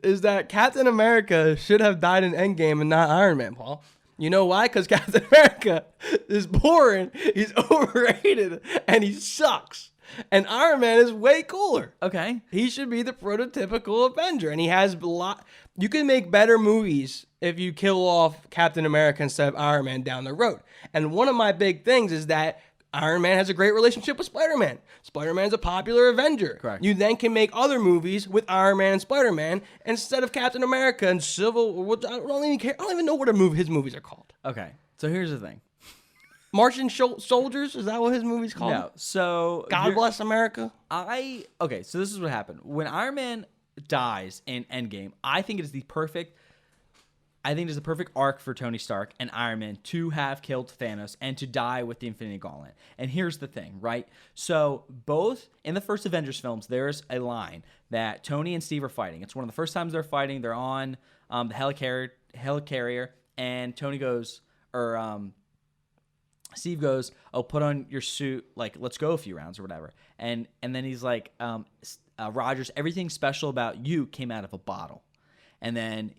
is that Captain America should have died in Endgame and not Iron Man, Paul. You know why? Because Captain America is boring, he's overrated, and he sucks. And Iron Man is way cooler. Okay. He should be the prototypical Avenger, and he has a lot. You can make better movies if you kill off Captain America instead of Iron Man down the road. And one of my big things is that Iron Man has a great relationship with Spider-Man. Spider-Man's a popular Avenger. Correct. You then can make other movies with Iron Man and Spider-Man instead of Captain America and Civil. I don't even care. I don't even know what his movies are called. Okay. So here's the thing. Martian Soldiers, is that what his movie's called? No. So God Bless America. Okay. So this is what happened when Iron Man dies in Endgame. I think it is the perfect arc for Tony Stark and Iron Man to have killed Thanos and to die with the Infinity Gauntlet. And here's the thing, right? So both in the first Avengers films, there's a line that Tony and Steve are fighting. It's one of the first times they're fighting. They're on the helicarrier, and Tony goes, or Steve goes, "Oh, put on your suit. Like, let's go a few rounds or whatever." And then he's like, "Rogers, everything special about you came out of a bottle." And then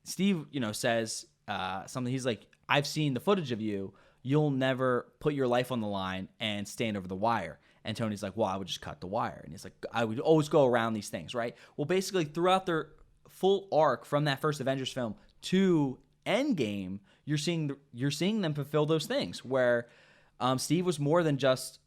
Steve, says something. He's like, "I've seen the footage of you. You'll never put your life on the line and stand over the wire." And Tony's like, "Well, I would just cut the wire." And he's like, "I would always go around these things, right?" Well, basically, throughout their full arc from that first Avengers film to Endgame, you're seeing them fulfill those things where Steve was more than just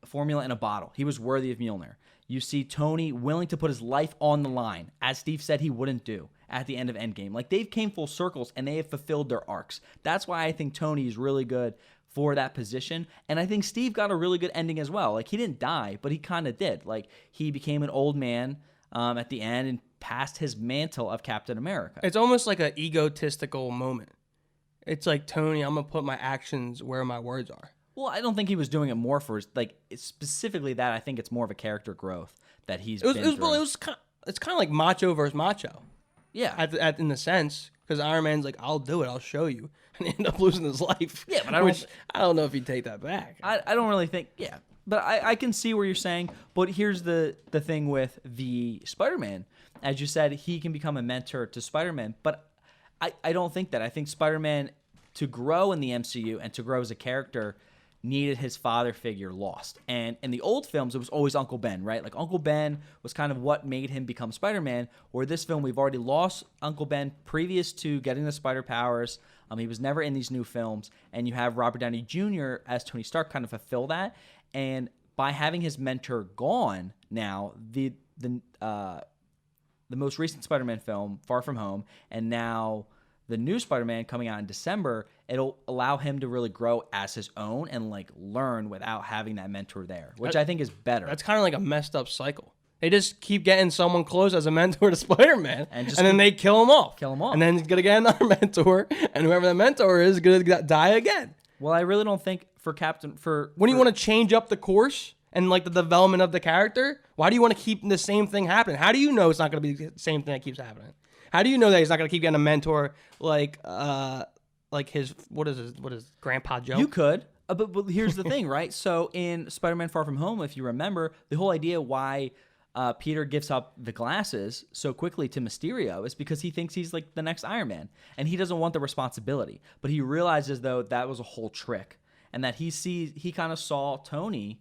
formula in a bottle. He was worthy of Mjolnir. You see Tony willing to put his life on the line, as Steve said he wouldn't do at the end of Endgame. Like, they've came full circles and they have fulfilled their arcs. That's why I think Tony is really good for that position. And I think Steve got a really good ending as well. Like, he didn't die, but he kind of did. Like, he became an old man at the end and passed his mantle of Captain America. It's almost like an egotistical moment. It's like, Tony, I'm going to put my actions where my words are. Well, I don't think he was doing it more for specifically that. I think it's more of a character growth that he's it's kind of like macho versus macho. Yeah. In the sense, because Iron Man's like, "I'll do it, I'll show you," and he ended up losing his life. Yeah, but I don't know if he'd take that back. I don't really think. Yeah, but I can see where you're saying. But here's the thing with the Spider-Man. As you said, he can become a mentor to Spider-Man, but I don't think that. I think Spider-Man, to grow in the MCU and to grow as a character, needed his father figure lost. And in the old films, it was always Uncle Ben, right? Like, Uncle Ben was kind of what made him become Spider-Man, where this film, we've already lost Uncle Ben previous to getting the spider powers. He was never in these new films. And you have Robert Downey Jr. as Tony Stark kind of fulfill that. And by having his mentor gone now, the most recent Spider-Man film, Far From Home, and now the new Spider-Man coming out in December, it'll allow him to really grow as his own and learn without having that mentor there, which I think is better. That's kind of like a messed up cycle. They just keep getting someone close as a mentor to Spider-Man, and then they kill him off. And then he's going to get another mentor, and whoever that mentor is going to die again. Well, I really don't think when you want to change up the course and the development of the character, why do you want to keep the same thing happening? How do you know it's not going to be the same thing that keeps happening? How do you know that he's not going to keep getting a mentor like his what is Grandpa Joe? You could, but here's the thing, right? So in Spider-Man: Far From Home, if you remember, the whole idea why Peter gives up the glasses so quickly to Mysterio is because he thinks he's like the next Iron Man, and he doesn't want the responsibility. But he realizes though that was a whole trick, and that he kind of saw Tony.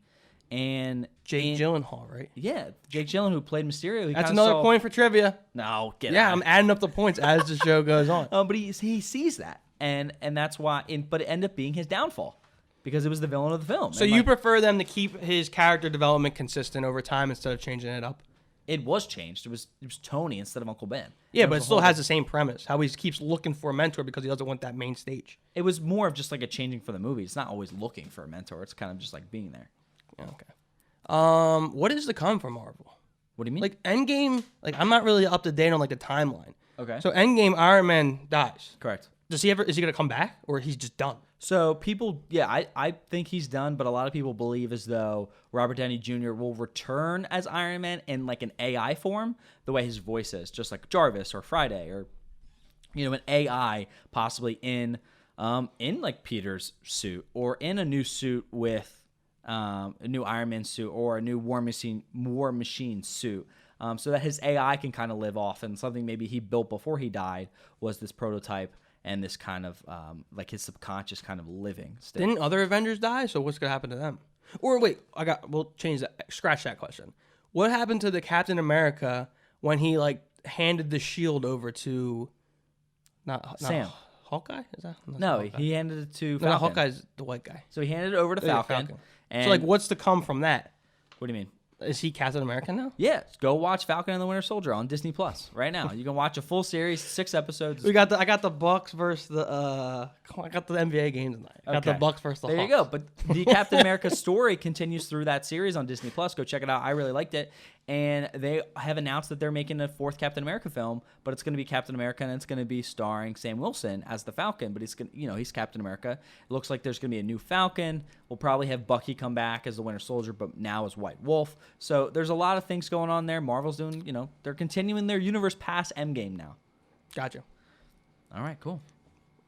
And Jake Gyllenhaal, right? Yeah, Jake Gyllenhaal, who played Mysterio. That's another point for trivia. No, get out. Yeah, I'm adding up the points as the show goes on. But he sees that, and that's why. But it ended up being his downfall because it was the villain of the film. So you prefer them to keep his character development consistent over time instead of changing it up? It was changed. It was Tony instead of Uncle Ben. Yeah, but it still has the same premise. How he keeps looking for a mentor because he doesn't want that main stage. It was more of just like a changing for the movie. It's not always looking for a mentor. It's kind of just like being there. Okay. What is to come for Marvel? What do you mean? Like Endgame, I'm not really up to date on the timeline. Okay. So Endgame, Iron Man dies. Correct. Is he gonna come back or he's just done? So people, I think he's done, but a lot of people believe as though Robert Downey Jr. will return as Iron Man in an AI form, the way his voice is, just like Jarvis or Friday or, an AI possibly in Peter's suit or in a new suit with a new Iron Man suit or a new War Machine suit, so that his AI can kind of live off, and something maybe he built before he died was this prototype and this kind of his subconscious kind of living state. Didn't other Avengers die? So what's gonna happen to them? Or wait, we'll change that. Scratch that question. What happened to the Captain America when he like handed the shield over to not Sam? Hawkeye? Is that No, Hawkeye. he handed it to Falcon. No, Hawkeye's the white guy. So he handed it over to Yeah, Falcon. And So like, what's to come from that? what do you mean? Is he Captain America now? Yeah, go watch Falcon and the Winter Soldier on Disney Plus right now. You can watch a full series, 6 episodes. I got the Bucks versus the I got the NBA game tonight. I got the Bucks versus the There Hawks. you go. But the Captain America story continues through that series on Disney Plus. Go check it out. I really liked it. And they have announced that they're making a 4th Captain America film, but it's going to be Captain America, and it's going to be starring Sam Wilson as the Falcon. But he's Captain America. It looks like there's going to be a new Falcon. We'll probably have Bucky come back as the Winter Soldier, but now as White Wolf. So there's a lot of things going on there. Marvel's doing, they're continuing their universe past Endgame now. Gotcha. All right, cool.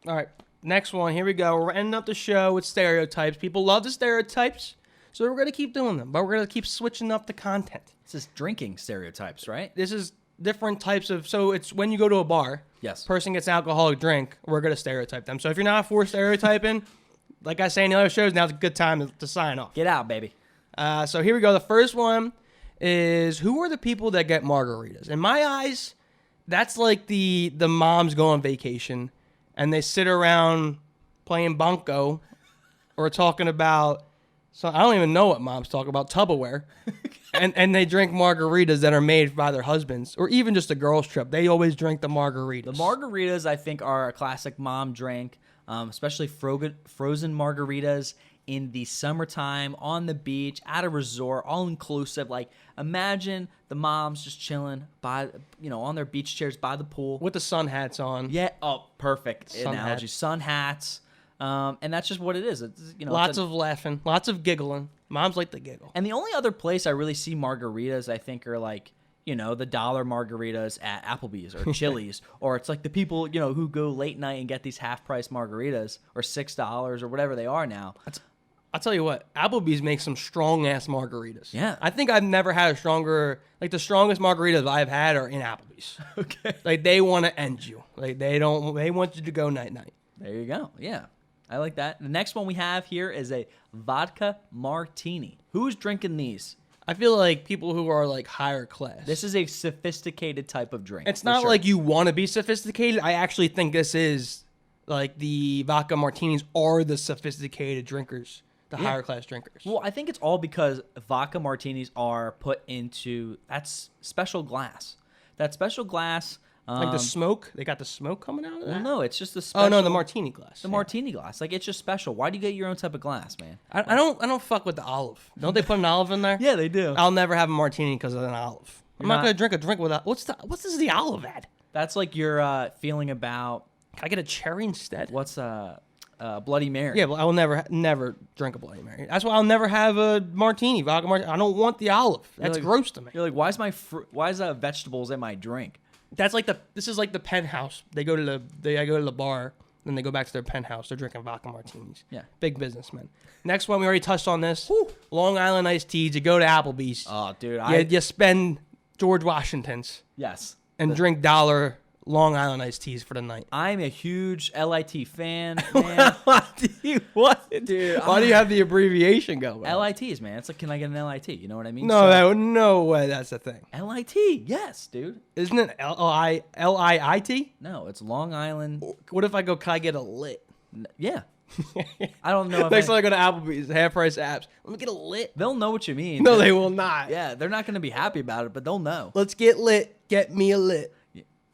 All right, next one. Here we go. We're ending up the show with stereotypes. People love the stereotypes, so we're going to keep doing them, but we're going to keep switching up the content. This is drinking stereotypes, right? This is different types of, so it's when you go to a bar, Yes. person gets an alcoholic drink, we're going to stereotype them. So if you're not for stereotyping, like I say in the other shows, now's a good time to sign off. Get out, baby. So here we go. The first one is, who are the people that get margaritas? In my eyes, that's like the moms go on vacation and they sit around playing bunco or talking about, so I don't even know what moms talk about, Tupperware. and they drink margaritas that are made by their husbands, or even just a girls trip. They always drink the margaritas. The margaritas, I think, are a classic mom drink, especially frozen margaritas in the summertime, on the beach, at a resort, all inclusive. Like, imagine the moms just chilling on their beach chairs by the pool. With the sun hats on. Yeah. Oh, perfect Sun analogy. hats. Sun hats. And that's just what it is. It's, Lots of laughing, lots of giggling. Moms like to giggle. And the only other place I really see margaritas, I think, are like, the dollar margaritas at Applebee's or Chili's, or it's like the people, who go late night and get these half-price margaritas or $6 or whatever they are now. I'll tell you what, Applebee's makes some strong-ass margaritas. Yeah. I think I've never had a stronger, like the strongest margaritas I've had are in Applebee's. Okay. Like they want to end you. Like they want you to go night-night. There you go. Yeah. I like that. The next one we have here is a vodka martini. Who's drinking these? I feel like people who are like higher class. This is a sophisticated type of drink. It's not like you want to be sophisticated. I actually think this is like the vodka martinis are the sophisticated drinkers. The higher class drinkers. Well, I think it's all because vodka martinis are put into that's special glass. That special glass, like the smoke, they got the smoke coming out of that. Well, no, it's just the special. Oh no, the martini glass. The martini glass, like it's just special. Why do you get your own type of glass, man? I don't fuck with the olive. Don't they put an olive in there? Yeah, they do. I'll never have a martini because of an olive. I'm not not- gonna drink a drink without. What's this? The olive at? That's like your feeling about Can I get a cherry instead? what's Bloody Mary. Yeah, but I will never drink a Bloody Mary. That's why I'll never have a martini, vodka martini. I don't want the olive. That's like- gross to me. You're like, why is vegetables in my drink? That's like this is like the penthouse. I go to the bar, then they go back to their penthouse. They're drinking vodka martinis. Yeah. Big businessmen. Next one, we already touched on this. Long Island iced teas. You go to Applebee's. Oh, dude, You spend George Washington's yes. and drink $1 Long Island iced teas for the night. I'm a huge LIT fan, man. What? Dude, Why do you have the abbreviation going? LITs, man. It's like, can I get an LIT? You know what I mean? No way that's a thing. LIT, yes, dude. Isn't it L-I-T? No, it's Long Island. What if I go, can I get a lit? Yeah. I don't know if Next time I go to Applebee's, half price apps. Let me get a lit. they'll know what you mean. No, they will not. Yeah, they're not going to be happy about it, but they'll know. Let's get lit. Get me a lit.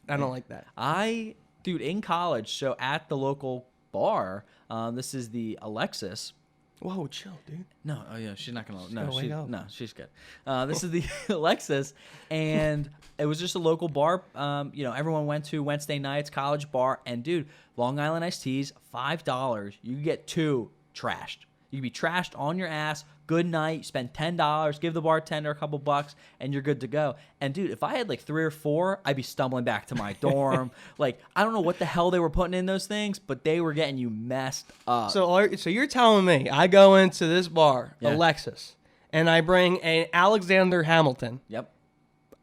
I don't like that. Dude, in college, so at the local bar, this is the Alexis. Whoa, chill, dude. No, oh yeah, she's not gonna. gonna wake up. No, she's good. This is the Alexis, and it was just a local bar. Everyone went to Wednesday nights, college bar, and dude, Long Island iced teas, $5. You can get 2 trashed. You can be trashed on your ass. Good night. You spend $10. Give the bartender a couple bucks, and you're good to go. And dude, if I had like 3 or 4, I'd be stumbling back to my dorm. Like, I don't know what the hell they were putting in those things, but they were getting you messed up. So you're telling me I go into this bar, Yeah. Alexis, and I bring an Alexander Hamilton. Yep.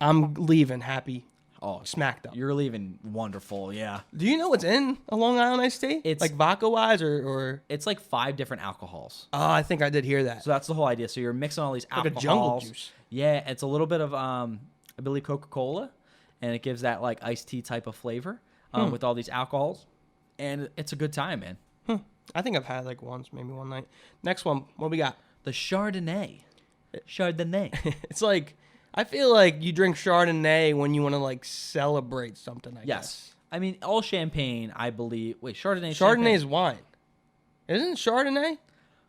I'm leaving happy. Oh, Smacked up. You're leaving wonderful. Yeah. Do you know what's in a Long Island iced tea? It's like vodka-wise or... It's like 5 different alcohols. Oh, I think I did hear that. So that's the whole idea. So you're mixing all these alcohols. Like a jungle juice. Yeah, it's a little bit of I believe Coca-Cola, and it gives that like iced tea type of flavor with all these alcohols, and it's a good time, man. I think I've had like once, maybe one night. Next one, what we got? The Chardonnay. Chardonnay. It's like, I feel like you drink Chardonnay when you want to like celebrate something. I guess. I mean, all champagne, I believe. Wait, Chardonnay. Chardonnay is wine, isn't it? Chardonnay.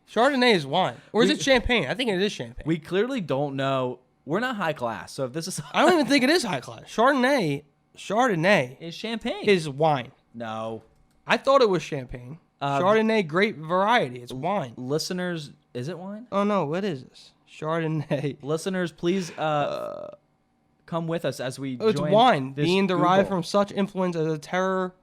Chardonnay is wine, or is it champagne? I think it is champagne. We clearly don't know. We're not high class, so if this is, I don't even think it is high class. Chardonnay is champagne. is wine. No, I thought it was champagne. Chardonnay, great variety. It's wine. Listeners, is it wine? Oh no, what is this? Chardonnay. Listeners, please come with us as we. Oh, it's join wine this being derived Google. from such influence as a terror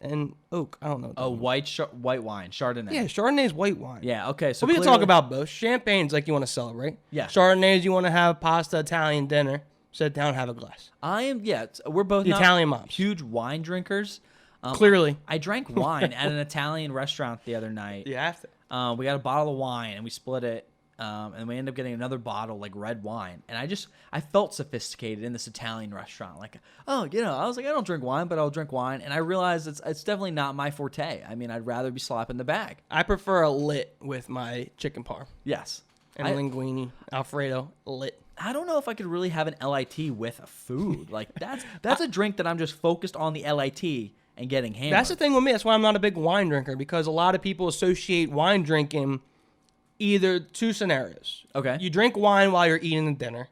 and oak. I don't know. A white wine, Chardonnay. Yeah, Chardonnay is white wine. Yeah. Okay. So So we can clearly- talk about both. Champagne's like you want to celebrate. Yeah. Chardonnay is you want to have pasta, Italian dinner. Sit down, have a glass. I am. Yeah. We're both The not Italian moms. huge wine drinkers. Clearly. I drank wine at an Italian restaurant the other night. You have to. We got a bottle of wine and we split it. And we ended up getting another bottle, like red wine. And I felt sophisticated in this Italian restaurant. Like, I was like, I don't drink wine, but I'll drink wine. And I realized it's definitely not my forte. I mean, I'd rather be slapping the bag. I prefer a lit with my chicken parm Yes. and linguine, Alfredo, lit. I don't know if I could really have an LIT with a food. Like, that's a drink that I'm just focused on the LIT and getting hammered. That's the thing with me. That's why I'm not a big wine drinker, because a lot of people associate wine drinking either two scenarios. Okay. You drink wine while you're eating the dinner.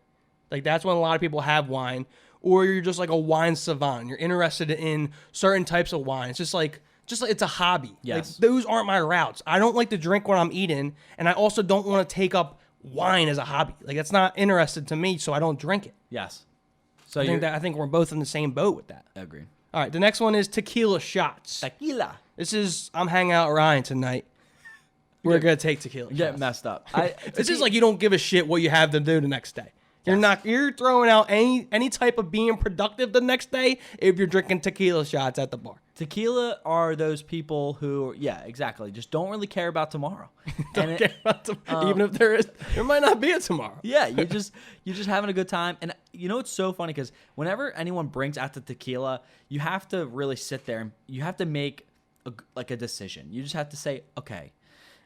Like, that's when a lot of people have wine. Or you're just like a wine savant. You're interested in certain types of wine. It's just like it's a hobby. Yes. Like, those aren't my routes. I don't like to drink when I'm eating, and I also don't want to take up wine as a hobby. Like, that's not interested to me, so I don't drink it. Yes. So I think we're both in the same boat with that. Agreed. All right, the next one is tequila shots. Tequila. This is, I'm hanging out with Ryan tonight. We're going to take tequila shots. Get messed up. This is like you don't give a shit what you have to do the next day. You're throwing out any type of being productive the next day if you're drinking tequila shots at the bar. Tequila are those people who, yeah, exactly, just don't really care about tomorrow. Don't care about even if there might not be a tomorrow. Yeah, you're just having a good time. And you know, it's so funny because whenever anyone brings out the tequila, you have to really sit there and you have to make a decision. You just have to say, okay,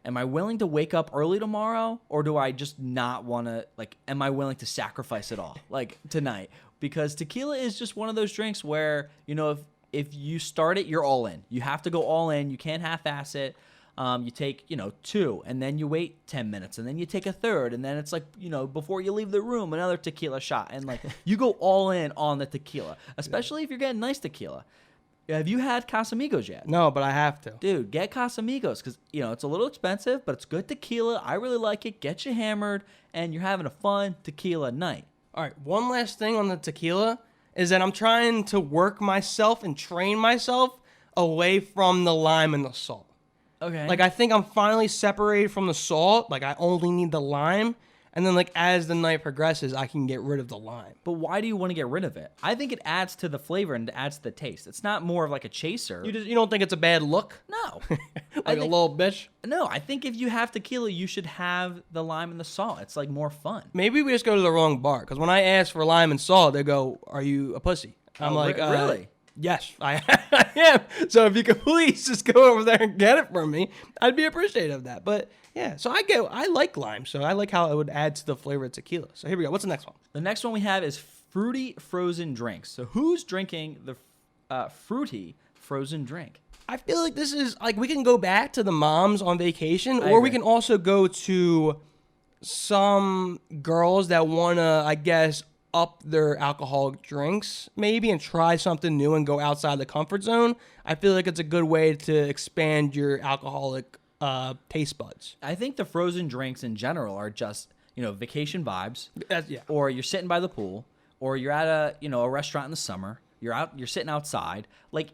am I willing to wake up early tomorrow, or do I just not want to, like, am I willing to sacrifice it all, like, tonight? Because tequila is just one of those drinks where, you know, if you start it, you're all in. You have to go all in. You can't half-ass it. You take, 2, and then you wait 10 minutes, and then you take a third, and then it's like, before you leave the room, another tequila shot. And, like, you go all in on the tequila, especially if you're getting nice tequila. Have you had Casamigos yet? No, but I have to. Dude, get Casamigos because, it's a little expensive, but it's good tequila. I really like it. Get you hammered, and you're having a fun tequila night. All right, one last thing on the tequila is that I'm trying to work myself and train myself away from the lime and the salt. Okay. Like, I think I'm finally separated from the salt. Like, I only need the lime. And then, like, as the night progresses, I can get rid of the lime. But why do you want to get rid of it? I think it adds to the flavor and it adds to the taste. It's not more of like a chaser. You don't think it's a bad look? No. Like a little bitch? No, I think if you have tequila, you should have the lime and the salt. It's like more fun. Maybe we just go to the wrong bar. Because when I ask for lime and salt, they go, "Are you a pussy?" I'm like, really? Yes, I am. So if you could please just go over there and get it from me, I'd be appreciative of that. But yeah, so I like lime. So I like how it would add to the flavor of tequila. So here we go. What's the next one? The next one we have is fruity frozen drinks. So who's drinking the fruity frozen drink? I feel like this is like we can go back to the moms on vacation, I or we agree. can also go to some girls that want to, I guess, up their alcoholic drinks maybe and try something new and go outside the comfort zone. I feel like it's a good way to expand your alcoholic taste buds. I think the frozen drinks in general are just, vacation vibes. Yeah. Or you're sitting by the pool, or you're at a restaurant in the summer. You're sitting outside. Like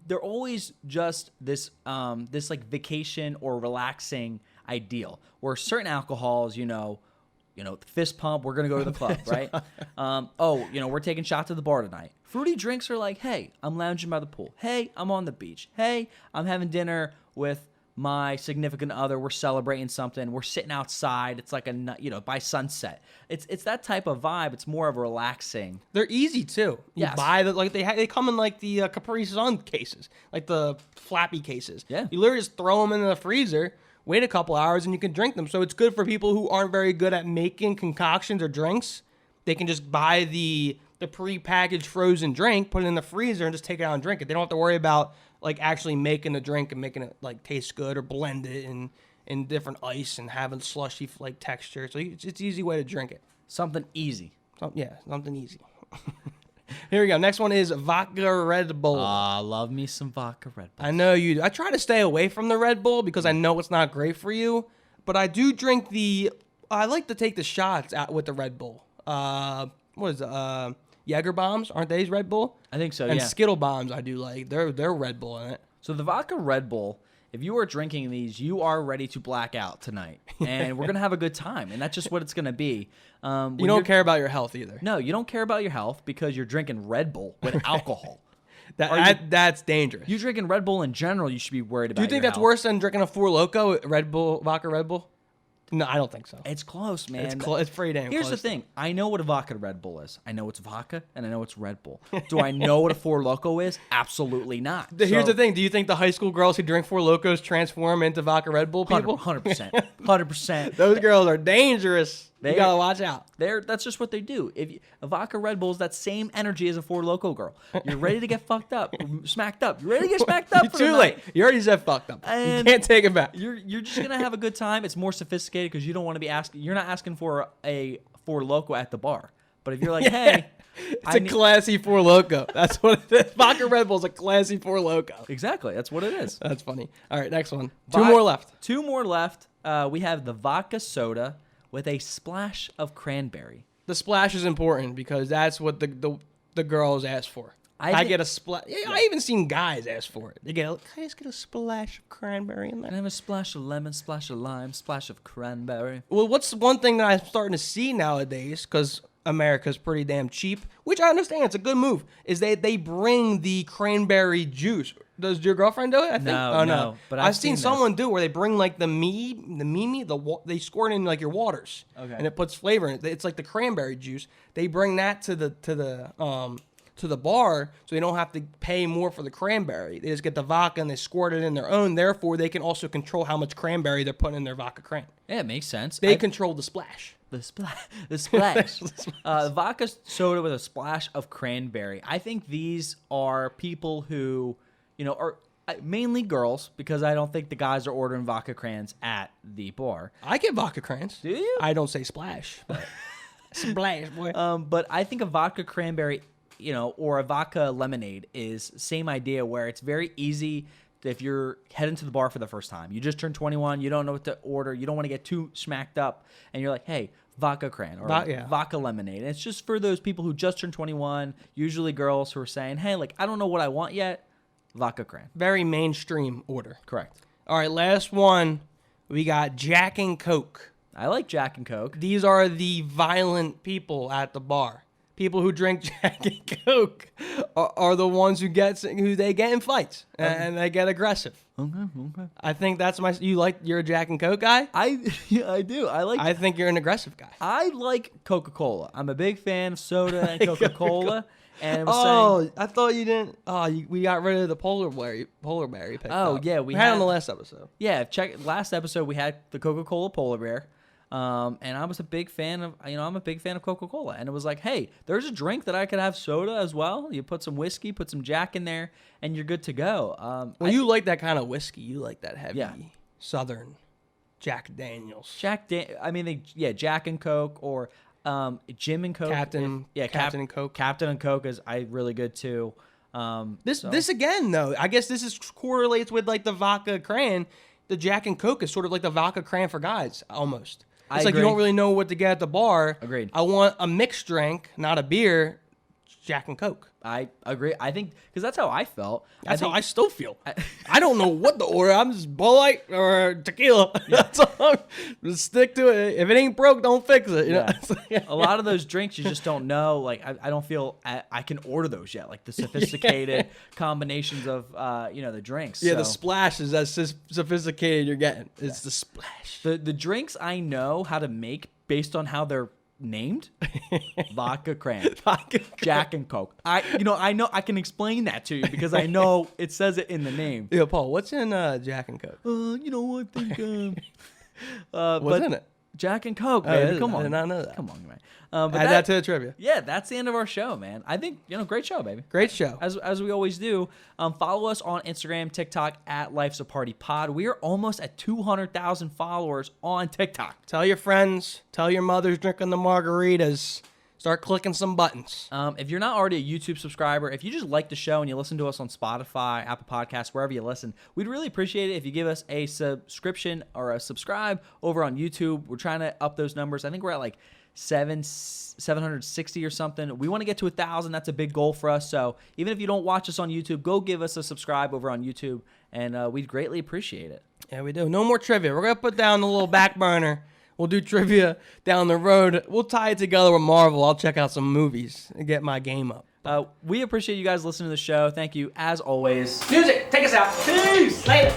they're always just this like vacation or relaxing ideal. Where certain alcohols, fist pump. We're gonna go to the club, right? We're taking shots at the bar tonight. Fruity drinks are like, hey, I'm lounging by the pool. Hey, I'm on the beach. Hey, I'm having dinner with my significant other. We're celebrating something. We're sitting outside. It's like by sunset. It's that type of vibe. It's more of a relaxing. They're easy too. You Yes. buy they come in like the Capri Sun cases, like the flappy cases. Yeah. You literally just throw them in the freezer, wait a couple hours, and you can drink them. So it's good for people who aren't very good at making concoctions or drinks. They can just buy the pre-packaged frozen drink, put it in the freezer, and just take it out and drink it. They don't have to worry about like actually making the drink and making it like taste good or blend it in different ice and having slushy like texture. So it's an easy way to drink it. Something easy. Something easy. Here we go. Next one is vodka Red Bull. Love me some vodka Red Bull. I know you do. I try to stay away from the Red Bull because I know it's not great for you, but I do drink I like to take the shots out with the Red Bull. What is it? Jaeger bombs, aren't they Red Bull? I think so, and yeah. Skittle bombs, I do like. They're Red Bull in it. So the vodka Red Bull, if you are drinking these, you are ready to black out tonight. And we're going to have a good time. And that's just what it's going to be. You don't care about your health either. No, you don't care about your health because you're drinking Red Bull with alcohol. That's dangerous. You drinking Red Bull in general, you should be worried about. Do you think your that's health. worse than drinking a Four Loko vodka Red Bull? No, I don't think so. It's close, man. It's pretty damn Here's close. the thing. I know what a vodka Red Bull is. I know it's vodka, and I know it's Red Bull. Do I know what a Four Loko is? Absolutely not. Here's the thing. Do you think the high school girls who drink Four Locos transform into vodka Red Bull people? 100%. 100%. Those girls are dangerous. You gotta watch out. That's just what they do. A vodka Red Bull is that same energy as a Four Loko girl. You're ready to get fucked up, smacked up. You're ready to get smacked up. You're too late. You already said fucked up. And you can't take it back. You're just gonna have a good time. It's more sophisticated because you don't want to be asking. You're not asking for a Four Loko at the bar. But if you're like, hey, it's a classy Four Loko. That's what it is. Vodka Red Bull is a classy Four Loko. Exactly. That's what it is. That's funny. All right, next one. Two more left. Two more left. We have the vodka soda with a splash of cranberry. The splash is important because that's what the girls ask for. I get a splash. Yeah, I even seen guys ask for it. Can I just get a splash of cranberry in there? Can I have a splash of lemon, splash of lime, splash of cranberry? Well, what's one thing that I'm starting to see nowadays, because America's pretty damn cheap, which I understand, it's a good move, is they bring the cranberry juice. Does your girlfriend do it? I think. No. But I've seen someone do it where they bring like they squirt it in like your waters, and it puts flavor in it. It's like the cranberry juice. They bring that to the bar, so they don't have to pay more for the cranberry. They just get the vodka and they squirt it in their own. Therefore, they can also control how much cranberry they're putting in their vodka cran. Yeah, it makes sense. They control the splash. The splash. Vodka soda with a splash of cranberry. I think these are people who, are mainly girls, because I don't think the guys are ordering vodka crans at the bar. I get vodka crans. Do you? I don't say splash, but splash, boy. But I think a vodka cranberry, or a vodka lemonade is same idea, where it's very easy if you're heading to the bar for the first time. You just turned 21, you don't know what to order, you don't want to get too smacked up, and you're like, hey, vodka cran or vodka lemonade. And it's just for those people who just turned 21, usually girls who are saying, hey, like, I don't know what I want yet, vodka cran. Very mainstream order. Correct. All right, last one. We got Jack and Coke. I like Jack and Coke. These are the violent people at the bar. People who drink Jack and Coke are the ones who get in fights and they get aggressive. Okay. I think that's you're a Jack and Coke guy? I do. I think you're an aggressive guy. I like Coca-Cola. I'm a big fan of soda and Coca-Cola. And I thought you didn't. We got rid of the polar bear picked up. Yeah, we had it on the last episode. Yeah, last episode we had the Coca-Cola polar bear. And I was a big fan of, I'm a big fan of Coca-Cola. And it was like, hey, there's a drink that I could have soda as well. You put some whiskey, put some Jack in there, and you're good to go. You like that kind of whiskey. You like that heavy Southern Jack Daniels. Jack and Coke or Jim and Coke. Captain and Coke. Captain and Coke is really good too. This again, though, I guess this correlates with like the vodka cran. The Jack and Coke is sort of like the vodka cran for guys, almost. It's like you don't really know what to get at the bar. Agreed. I want a mixed drink, not a beer. Jack and Coke. I agree. I think because that's how I felt. That's I think, how I still feel. I don't know what to order. I'm just Bud Light or tequila. That's all. Just stick to it. If it ain't broke, don't fix it. You know? A lot of those drinks you just don't know. Like I don't feel I can order those yet. Like the sophisticated combinations of the drinks. Yeah, So the splash is as sophisticated you're getting. It's the splash. the drinks I know how to make based on how they're named. Vodka cran, Jack and Coke. I know I can explain that to you because I know it says it in the name. Yeah, Paul, what's in Jack and Coke? I think What's in it? Jack and Coke, man. Come on. I did not know that. Come on, man. But Add that to the trivia. Yeah, that's the end of our show, man. I think, great show, baby. Great show. As we always do. Follow us on Instagram, TikTok, at Life's a Party Pod. We are almost at 200,000 followers on TikTok. Tell your friends. Tell your mothers drinking the margaritas. Start clicking some buttons. If you're not already a YouTube subscriber, if you just like the show and you listen to us on Spotify, Apple Podcasts, wherever you listen, we'd really appreciate it if you give us a subscription or a subscribe over on YouTube. We're trying to up those numbers. I think we're at like 760 or something. We want to get to 1,000. That's a big goal for us. So even if you don't watch us on YouTube, go give us a subscribe over on YouTube, and we'd greatly appreciate it. Yeah, we do. No more trivia. We're going to put down the little back burner. We'll do trivia down the road. We'll tie it together with Marvel. I'll check out some movies and get my game up. We appreciate you guys listening to the show. Thank you, as always. Music, take us out. Peace. Later.